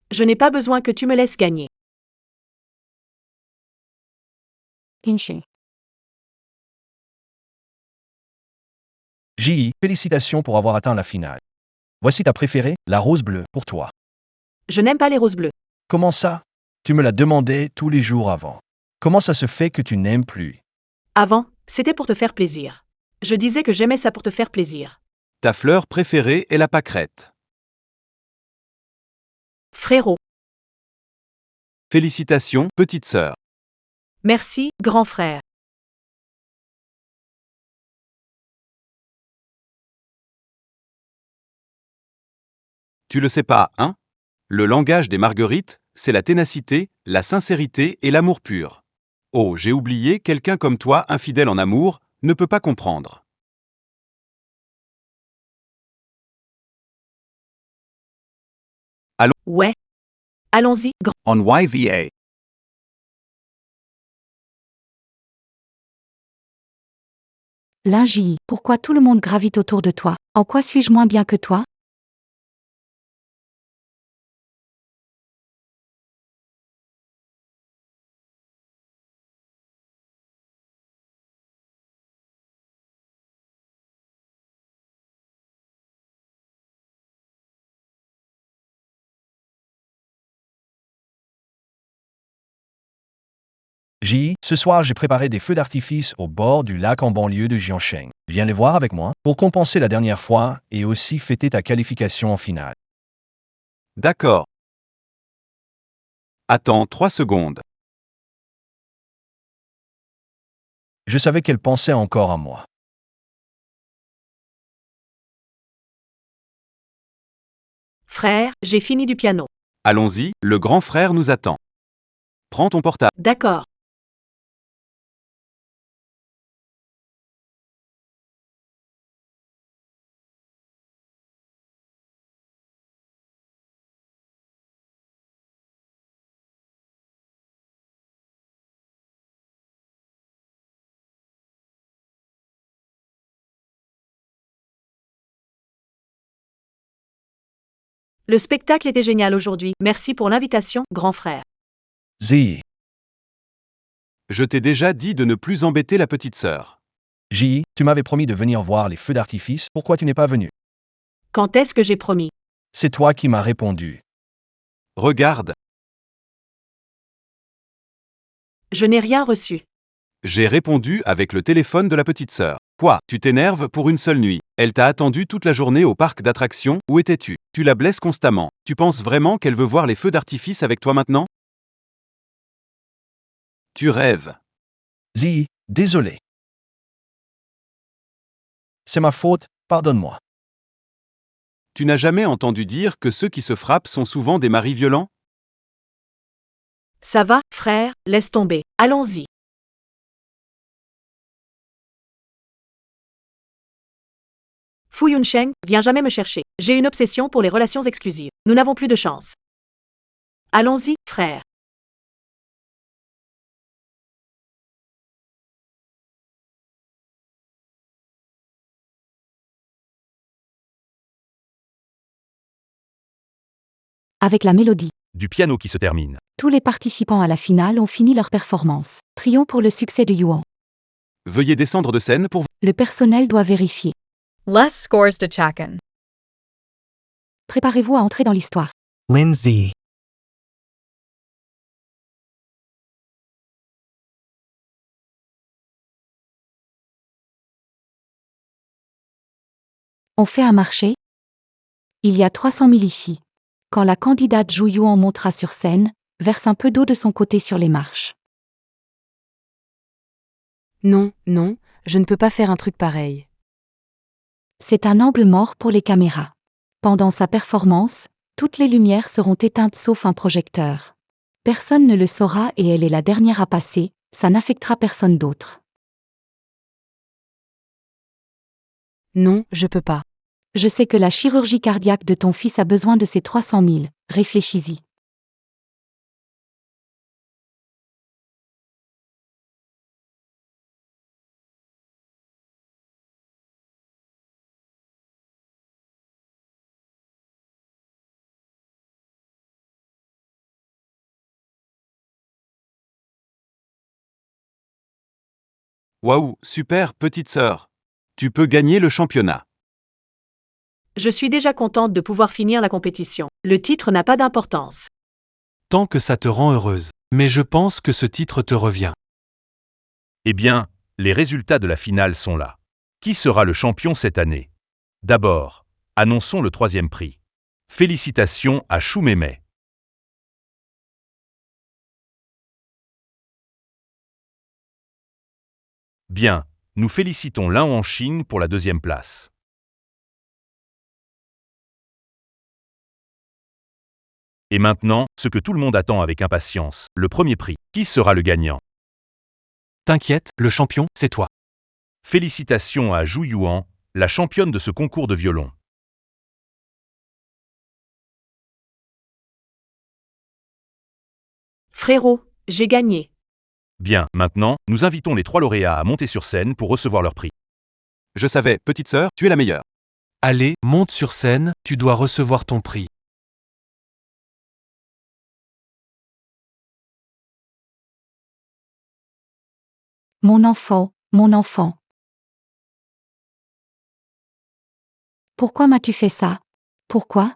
Je n'ai pas besoin que tu me laisses gagner. Kinshi. Ji, félicitations pour avoir atteint la finale. Voici ta préférée, la rose bleue, pour toi. Je n'aime pas les roses bleues. Comment ça? Tu me la demandais tous les jours avant. Comment ça se fait que tu n'aimes plus? Avant, c'était pour te faire plaisir. Je disais que j'aimais ça pour te faire plaisir. Ta fleur préférée est la pâquerette. Frérot. Félicitations, petite sœur. Merci, grand frère. Tu le sais pas, hein? Le langage des marguerites, c'est la ténacité, la sincérité et l'amour pur. Oh, j'ai oublié, quelqu'un comme toi, infidèle en amour, ne peut pas comprendre. Ouais. Allons-y, grand. On YVA. Lin Ji, pourquoi tout le monde gravite autour de toi? En quoi suis-je moins bien que toi? Ji, ce soir j'ai préparé des feux d'artifice au bord du lac en banlieue de Jiangsheng. Viens les voir avec moi pour compenser la dernière fois et aussi fêter ta qualification en finale. D'accord. Attends 3 secondes. Je savais qu'elle pensait encore à moi. Frère, j'ai fini du piano. Allons-y, le grand frère nous attend. Prends ton portable. D'accord. Le spectacle était génial aujourd'hui. Merci pour l'invitation, grand frère. Ji, Je t'ai déjà dit de ne plus embêter la petite sœur. Ji, tu m'avais promis de venir voir les feux d'artifice, pourquoi tu n'es pas venu? Quand est-ce que j'ai promis? C'est toi qui m'as répondu. Regarde, Je n'ai rien reçu. j'ai répondu avec le téléphone de la petite sœur. Quoi, tu t'énerves pour une seule nuit? Elle t'a attendu toute la journée au parc d'attractions, où étais-tu? Tu la blesses constamment. Tu penses vraiment qu'elle veut voir les feux d'artifice avec toi maintenant? Tu rêves. Ji, désolé. C'est ma faute, pardonne-moi. Tu n'as jamais entendu dire que ceux qui se frappent sont souvent des maris violents? Ça va, frère, laisse tomber. Allons-y. Fu Yunsheng, viens jamais me chercher. J'ai une obsession pour les relations exclusives. Nous n'avons plus de chance. Allons-y, frère. Avec la mélodie. Du piano qui se termine. Tous les participants à la finale ont fini leur performance. Prions pour le succès de Yuan. Veuillez descendre de scène pour... Le personnel doit vérifier. Less scores to Chakan. Préparez-vous à entrer dans l'histoire. Lindsay. On fait un marché. Il y a 300 000 ici. Quand la candidate Zhu Yuan montera sur scène, verse un peu d'eau de son côté sur les marches. Non, non, je ne peux pas faire un truc pareil. C'est un angle mort pour les caméras. Pendant sa performance, toutes les lumières seront éteintes sauf un projecteur. Personne ne le saura et elle est la dernière à passer, ça n'affectera personne d'autre. Non, je peux pas. Je sais que la chirurgie cardiaque de ton fils a besoin de ces 300 000, réfléchis-y. Waouh, super, petite sœur. Tu peux gagner le championnat. Je suis déjà contente de pouvoir finir la compétition. Le titre n'a pas d'importance. Tant que ça te rend heureuse. Mais je pense que ce titre te revient. Eh bien, les résultats de la finale sont là. Qui sera le champion cette année? D'abord, annonçons le 3e prix. Félicitations à Chou Mémé. Bien, nous félicitons Lin Wanxing pour la 2e place. Et maintenant, ce que tout le monde attend avec impatience, le 1er prix. Qui sera le gagnant? T'inquiète, le champion, c'est toi. Félicitations à Zhu Yuan, la championne de ce concours de violon. Frérot, j'ai gagné. Bien, maintenant, nous invitons les 3 lauréats à monter sur scène pour recevoir leur prix. Je savais, petite sœur, tu es la meilleure. Allez, monte sur scène, tu dois recevoir ton prix. Mon enfant, mon enfant. Pourquoi m'as-tu fait ça? Pourquoi?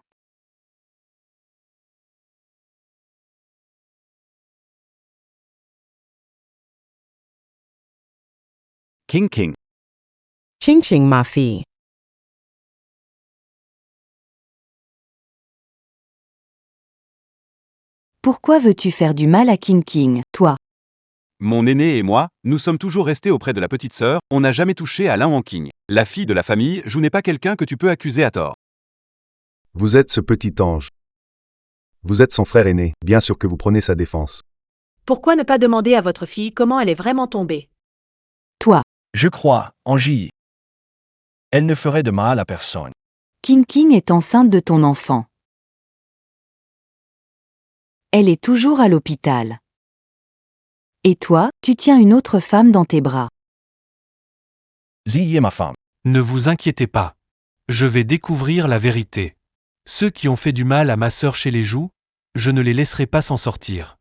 King King. Ching ching, ma fille. Pourquoi veux-tu faire du mal à King King, toi? Mon aîné et moi, nous sommes toujours restés auprès de la petite sœur, on n'a jamais touché à Lin Wangking. La fille de la famille, Zhu n'est pas quelqu'un que tu peux accuser à tort. Vous êtes ce petit ange. Vous êtes son frère aîné, bien sûr que vous prenez sa défense. Pourquoi ne pas demander à votre fille comment elle est vraiment tombée? Toi. Je crois, Angie. Elle ne ferait de mal à personne. King King est enceinte de ton enfant. Elle est toujours à l'hôpital. Et toi, tu tiens une autre femme dans tes bras. Ziyi est ma femme. Ne vous inquiétez pas. Je vais découvrir la vérité. Ceux qui ont fait du mal à ma sœur chez les Zhu, je ne les laisserai pas s'en sortir.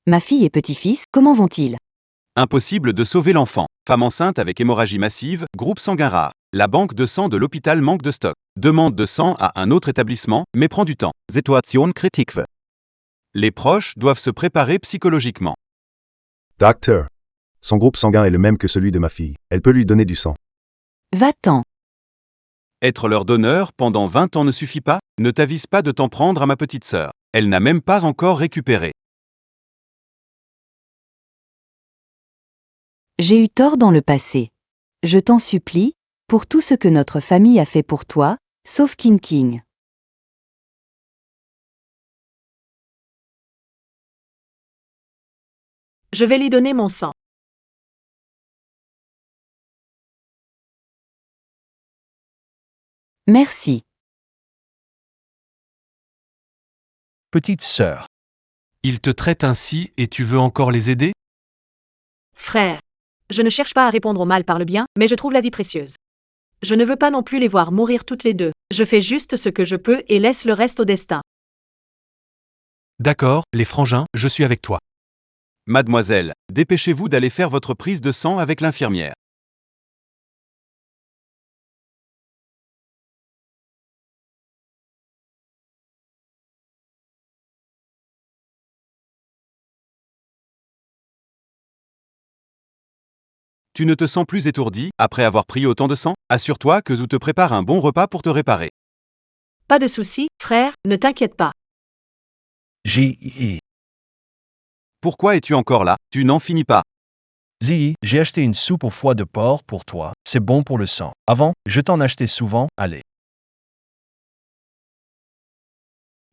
Ma fille et petit-fils, comment vont-ils? Impossible de sauver l'enfant. Femme enceinte avec hémorragie massive, groupe sanguin rare. La banque de sang de l'hôpital manque de stock. Demande de sang à un autre établissement, mais prend du temps. Situation kritische. Les proches doivent se préparer psychologiquement. Docteur. Son groupe sanguin est le même que celui de ma fille. Elle peut lui donner du sang. Va-t'en. Être leur donneur pendant 20 ans ne suffit pas, ne t'avise pas de t'en prendre à ma petite sœur. Elle n'a même pas encore récupéré. J'ai eu tort dans le passé. Je t'en supplie, pour tout ce que notre famille a fait pour toi, sauf King King. Je vais lui donner mon sang. Merci. Petite sœur. Ils te traitent ainsi et tu veux encore les aider? Frère, je ne cherche pas à répondre au mal par le bien, mais je trouve la vie précieuse. Je ne veux pas non plus les voir mourir toutes les deux. Je fais juste ce que je peux et laisse le reste au destin. D'accord, les frangins, je suis avec toi. Mademoiselle, dépêchez-vous d'aller faire votre prise de sang avec l'infirmière. Tu ne te sens plus étourdi, après avoir pris autant de sang? Assure-toi que Zhu te prépare un bon repas pour te réparer. Pas de souci, frère, ne t'inquiète pas. J.I. Pourquoi es-tu encore là? Tu n'en finis pas. Ziyi, j'ai acheté une soupe au foie de porc pour toi. C'est bon pour le sang. Avant, je t'en achetais souvent. Allez.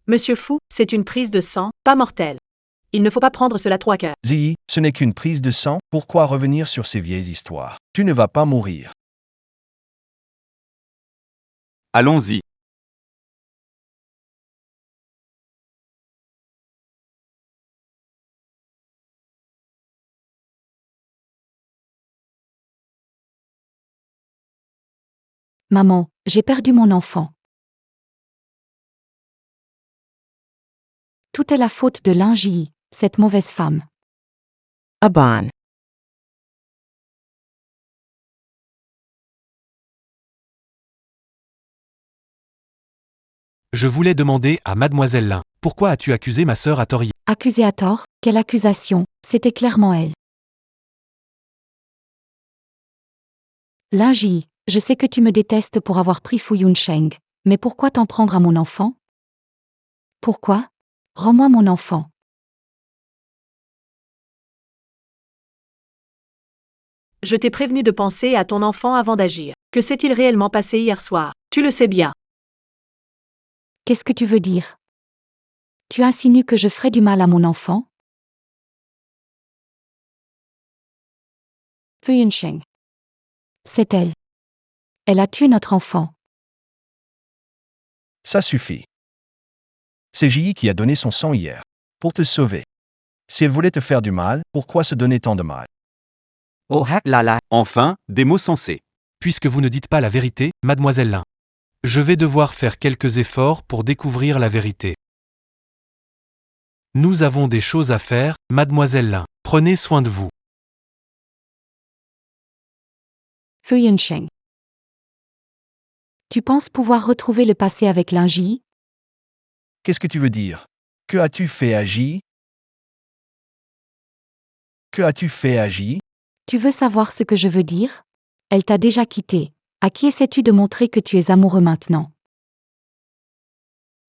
Monsieur Fou, c'est une prise de sang, pas mortelle. Il ne faut pas prendre cela trop à cœur. Ziyi, ce n'est qu'une prise de sang. Pourquoi revenir sur ces vieilles histoires? Tu ne vas pas mourir. Allons-y. Maman, j'ai perdu mon enfant. Tout est la faute de Linji, cette mauvaise femme. Aban. Je voulais demander à Mademoiselle Lin, pourquoi as-tu accusé ma sœur à tort hier? Accusée à tort, quelle accusation? C'était clairement elle. Linji, je sais que tu me détestes pour avoir pris Fu Yunsheng, mais pourquoi t'en prendre à mon enfant? Pourquoi? Rends-moi mon enfant. Je t'ai prévenu de penser à ton enfant avant d'agir. Que s'est-il réellement passé hier soir? Tu le sais bien. Qu'est-ce que tu veux dire? Tu insinues que je ferais du mal à mon enfant? Fu Yunsheng. C'est elle. Elle a tué notre enfant. Ça suffit. C'est Ji qui a donné son sang hier. Pour te sauver. Si elle voulait te faire du mal, pourquoi se donner tant de mal? Oh là là. Enfin, des mots sensés. Puisque vous ne dites pas la vérité, mademoiselle Lin. Je vais devoir faire quelques efforts pour découvrir la vérité. Nous avons des choses à faire, mademoiselle Lin. Prenez soin de vous. Fu Yunsheng. Tu penses pouvoir retrouver le passé avec Linji? Qu'est-ce que tu veux dire? Que as-tu fait à J? Que as-tu fait à J? Tu veux savoir ce que je veux dire? Elle t'a déjà quitté. À qui essaies-tu de montrer que tu es amoureux maintenant?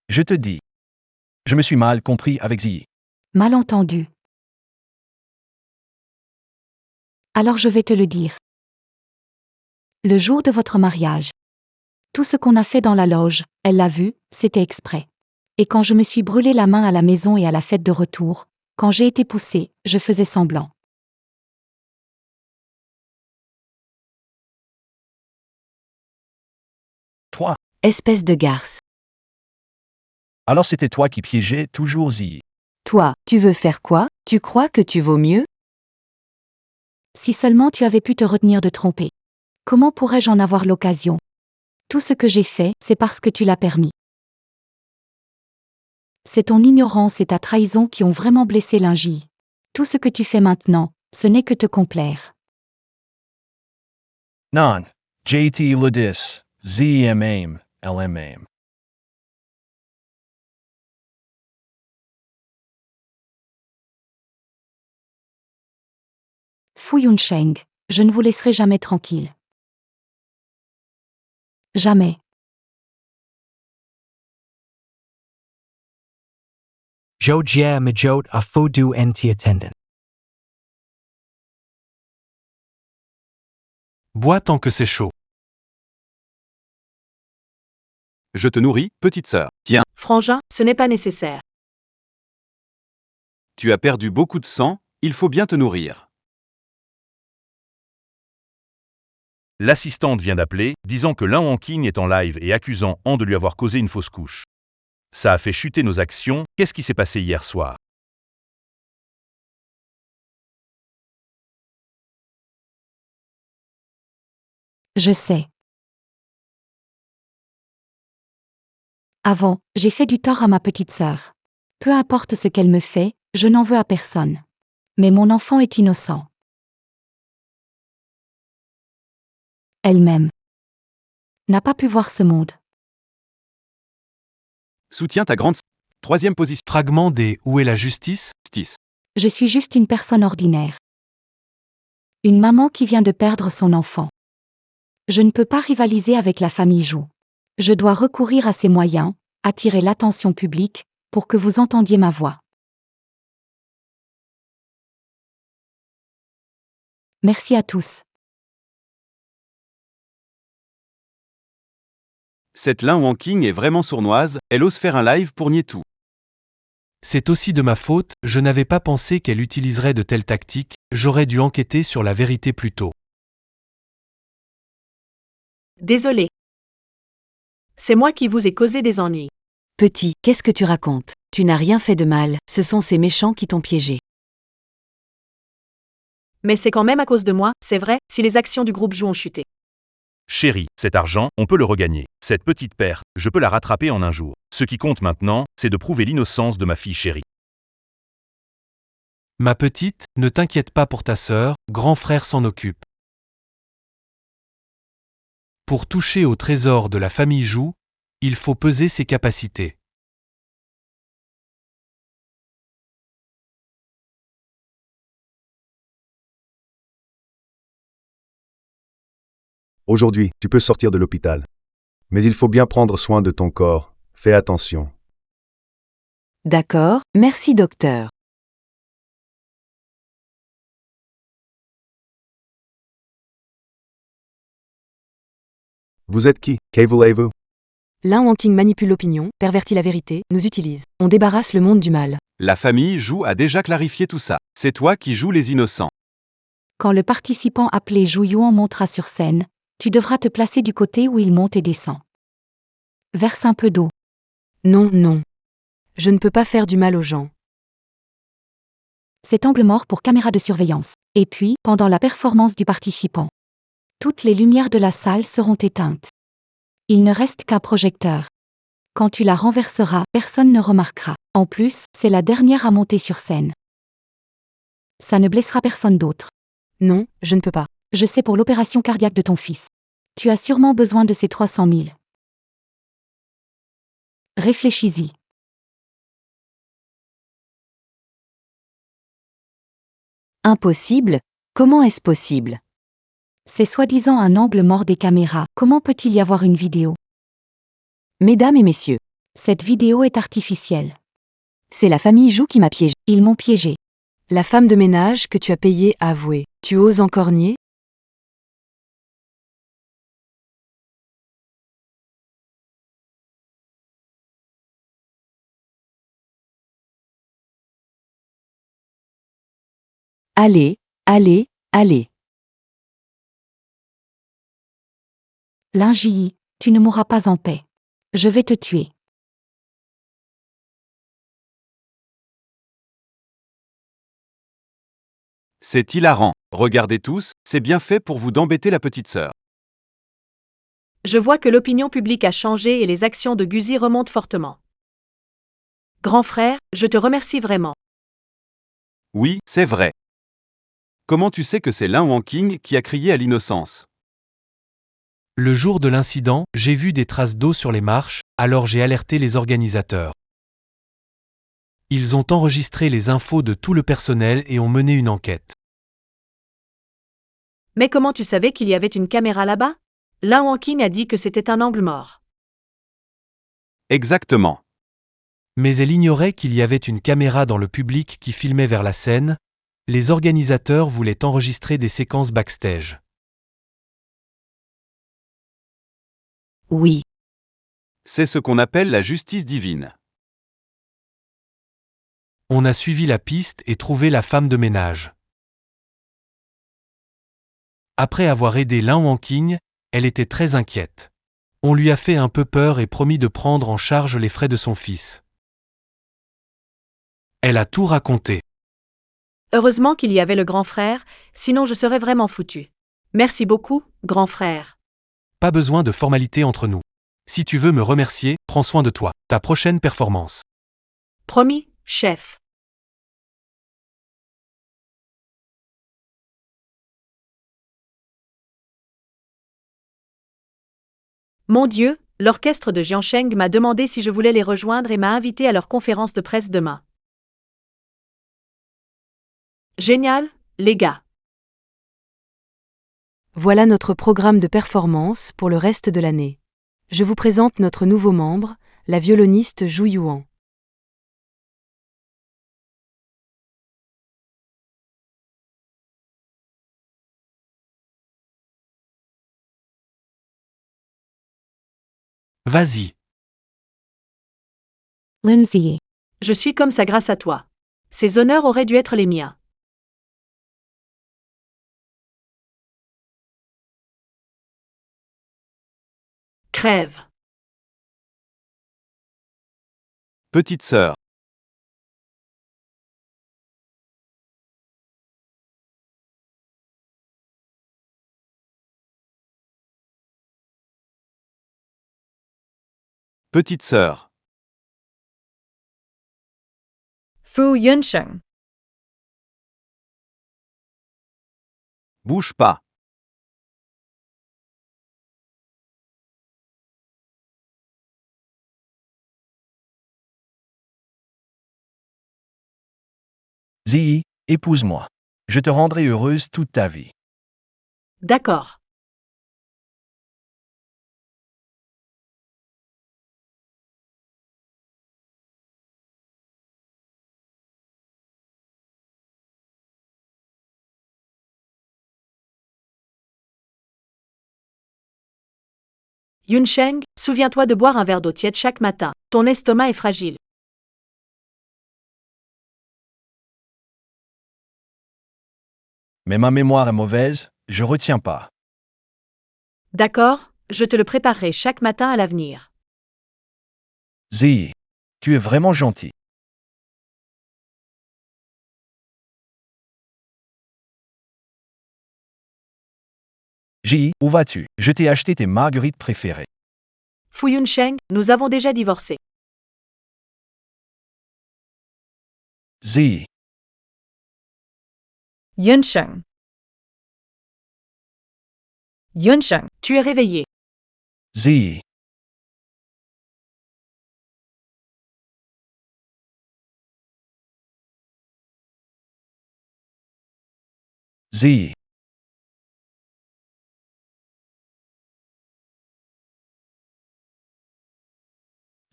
Je te dis. Je me suis mal compris avec Zi. Malentendu. Alors je vais te le dire. Le jour de votre mariage. Tout ce qu'on a fait dans la loge, elle l'a vu, c'était exprès. Et quand je me suis brûlé la main à la maison et à la fête de retour, quand j'ai été poussée, je faisais semblant. Toi. Espèce de garce. Alors c'était toi qui piégeais toujours Zi. Toi, tu veux faire quoi? Tu crois que tu vaux mieux? Si seulement tu avais pu te retenir de tromper. Comment pourrais-je en avoir l'occasion? Tout ce que j'ai fait, c'est parce que tu l'as permis. C'est ton ignorance et ta trahison qui ont vraiment blessé Linji. Tout ce que tu fais maintenant, ce n'est que te complaire. Non. JT Ludis. ZMAM. LMAM. Fu Yunsheng, je ne vous laisserai jamais tranquille. Jamais. Zhou jie majot a fo du enti attendant. Bois tant que c'est chaud. Je te nourris, petite sœur. Tiens, Frangin, ce n'est pas nécessaire. tu as perdu beaucoup de sang, il faut bien te nourrir. L'assistante vient d'appeler, disant que Lin Wangqing est en live et accusant Han de lui avoir causé une fausse couche. Ça a fait chuter nos actions, qu'est-ce qui s'est passé hier soir? Je sais. Avant, j'ai fait du tort à ma petite sœur. Peu importe ce qu'elle me fait, je n'en veux à personne. Mais mon enfant est innocent. Elle-même n'a pas pu voir ce monde. Soutiens ta grande... Troisième position. Fragment des Où est la justice? Je suis juste une personne ordinaire. Une maman qui vient de perdre son enfant. Je ne peux pas rivaliser avec la famille Zhou. Je dois recourir à ces moyens, attirer l'attention publique, pour que vous entendiez ma voix. Merci à tous. Cette Lin Wangqing est vraiment sournoise, elle ose faire un live pour nier tout. C'est aussi de ma faute, je n'avais pas pensé qu'elle utiliserait de telles tactiques, j'aurais dû enquêter sur la vérité plus tôt. Désolé. C'est moi qui vous ai causé des ennuis. Petit, qu'est-ce que tu racontes? Tu n'as rien fait de mal, ce sont ces méchants qui t'ont piégé. Mais c'est quand même à cause de moi, c'est vrai, si les actions du groupe Zhou ont chuté. Chérie, cet argent, on peut le regagner. Cette petite perte, je peux la rattraper en un jour. Ce qui compte maintenant, c'est de prouver l'innocence de ma fille chérie. Ma petite, ne t'inquiète pas pour ta sœur, grand frère s'en occupe. Pour toucher au trésor de la famille Zhou, il faut peser ses capacités. Aujourd'hui, tu peux sortir de l'hôpital. Mais il faut bien prendre soin de ton corps. Fais attention. D'accord, merci docteur. Vous êtes qui? Que voulez-vous? Lin Wangqing manipule l'opinion, pervertit la vérité, nous utilise. On débarrasse le monde du mal. La famille Zhou a déjà clarifié tout ça. C'est toi qui joues les innocents. Quand le participant appelé Zhou Yuan montera sur scène, tu devras te placer du côté où il monte et descend. Verse un peu d'eau. Non, non. Je ne peux pas faire du mal aux gens. C'est angle mort pour caméra de surveillance. Et puis, pendant la performance du participant, toutes les lumières de la salle seront éteintes. Il ne reste qu'un projecteur. Quand tu la renverseras, personne ne remarquera. En plus, c'est la dernière à monter sur scène. Ça ne blessera personne d'autre. Non, je ne peux pas. Je sais pour l'opération cardiaque de ton fils. Tu as sûrement besoin de ces 300 000. Réfléchis-y. Impossible? Comment est-ce possible? C'est soi-disant un angle mort des caméras. Comment peut-il y avoir une vidéo? Mesdames et messieurs, Cette vidéo est artificielle. c'est la famille Jou qui m'a piégé. Ils m'ont piégé. La femme de ménage que tu as payée a avoué. Tu oses encore nier? Allez, allez, allez. Lingi, tu ne mourras pas en paix. Je vais te tuer. C'est hilarant. Regardez tous, c'est bien fait pour vous d'embêter la petite sœur. Je vois que l'opinion publique a changé et les actions de Guzzi remontent fortement. Grand frère, je te remercie vraiment. Oui, c'est vrai. Comment tu sais que c'est Lin Wangqing qui a crié à l'innocence? Le jour de l'incident, j'ai vu des traces d'eau sur les marches, alors j'ai alerté les organisateurs. Ils ont enregistré les infos de tout le personnel et ont mené une enquête. Mais comment tu savais qu'il y avait une caméra là-bas? Lin Wangqing a dit que c'était un angle mort. Exactement. Mais elle ignorait qu'il y avait une caméra dans le public qui filmait vers la scène. Les organisateurs voulaient enregistrer des séquences backstage. Oui. C'est ce qu'on appelle la justice divine. On a suivi la piste et trouvé la femme de ménage. Après avoir aidé Lin Wangqing, elle était très inquiète. On lui a fait un peu peur et promis de prendre en charge les frais de son fils. Elle a tout raconté. Heureusement qu'il y avait le grand frère, sinon je serais vraiment foutu. Merci beaucoup, grand frère. Pas besoin de formalité entre nous. Si tu veux me remercier, prends soin de toi. Ta prochaine performance. Promis, chef. Mon Dieu, l'orchestre de Jiansheng m'a demandé si je voulais les rejoindre et m'a invité à leur conférence de presse demain. Génial, les gars. Voilà notre programme de performance pour le reste de l'année. Je vous présente notre nouveau membre, la violoniste Zhu Yuan. Vas-y. Lindsay. Je suis comme ça grâce à toi. Ces honneurs auraient dû être les miens. Crève. Petite sœur. Petite sœur. Fu Yunsheng. Bouge pas. Ziyi, épouse-moi. Je te rendrai heureuse toute ta vie. D'accord. Yunsheng, souviens-toi de boire un verre d'eau tiède chaque matin. Ton estomac est fragile. Mais ma mémoire est mauvaise, je retiens pas. D'accord, je te le préparerai chaque matin à l'avenir. Ziyi, tu es vraiment gentil. Ji, où vas-tu? Je t'ai acheté tes marguerites préférées. Fu Yunsheng, nous avons déjà divorcé. Zi, Yunsheng. Yunsheng. Tu es réveillé. Zi, Zi,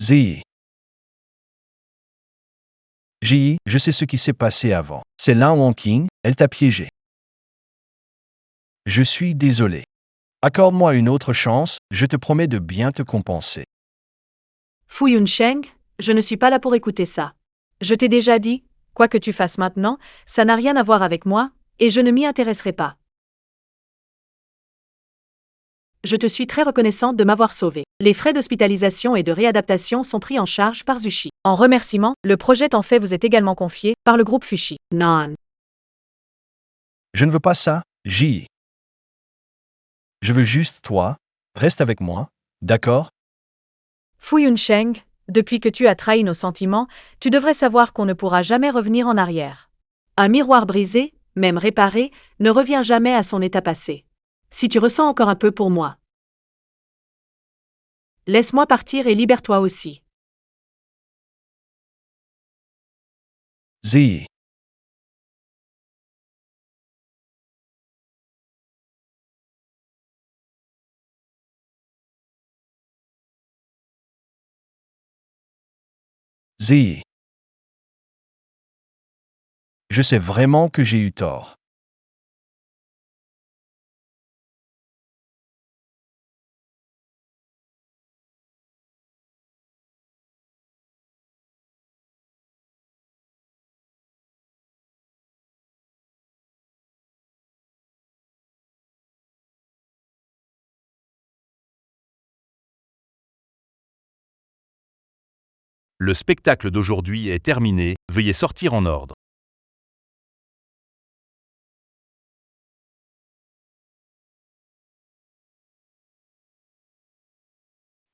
Zi. Ji, je sais ce qui s'est passé avant. C'est Lin Wangqing, elle t'a piégé. Je suis désolé. Accorde-moi une autre chance, je te promets de bien te compenser. Fu Yunsheng, je ne suis pas là pour écouter ça. Je t'ai déjà dit, quoi que tu fasses maintenant, ça n'a rien à voir avec moi, et je ne m'y intéresserai pas. Je te suis très reconnaissante de m'avoir sauvé. Les frais d'hospitalisation et de réadaptation sont pris en charge par Zushi. En remerciement, le projet t'en fait vous est également confié par le groupe Fushi. Non. Je ne veux pas ça, Ji. Je veux juste toi. Reste avec moi, d'accord? Fu Yunsheng, depuis que tu as trahi nos sentiments, tu devrais savoir qu'on ne pourra jamais revenir en arrière. Un miroir brisé, même réparé, ne revient jamais à son état passé. Si tu ressens encore un peu pour moi, laisse-moi partir et libère-toi aussi. Zi. Zi. Je sais vraiment que j'ai eu tort. Le spectacle d'aujourd'hui est terminé, veuillez sortir en ordre.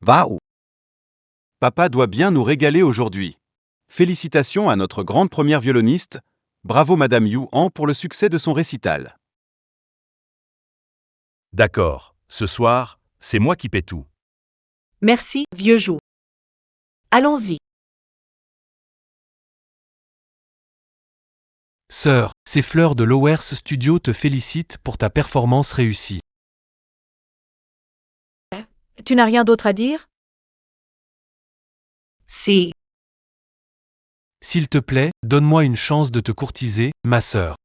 Va où? Papa doit bien nous régaler aujourd'hui. Félicitations à notre grande première violoniste. Bravo Madame Yu Han pour le succès de son récital. D'accord, ce soir, c'est moi qui paie tout. Merci, vieux Jou. Allons-y. Sœur, ces fleurs de Lowers Studio te félicitent pour ta performance réussie. Tu n'as rien d'autre à dire? Si. S'il te plaît, donne-moi une chance de te courtiser, ma sœur.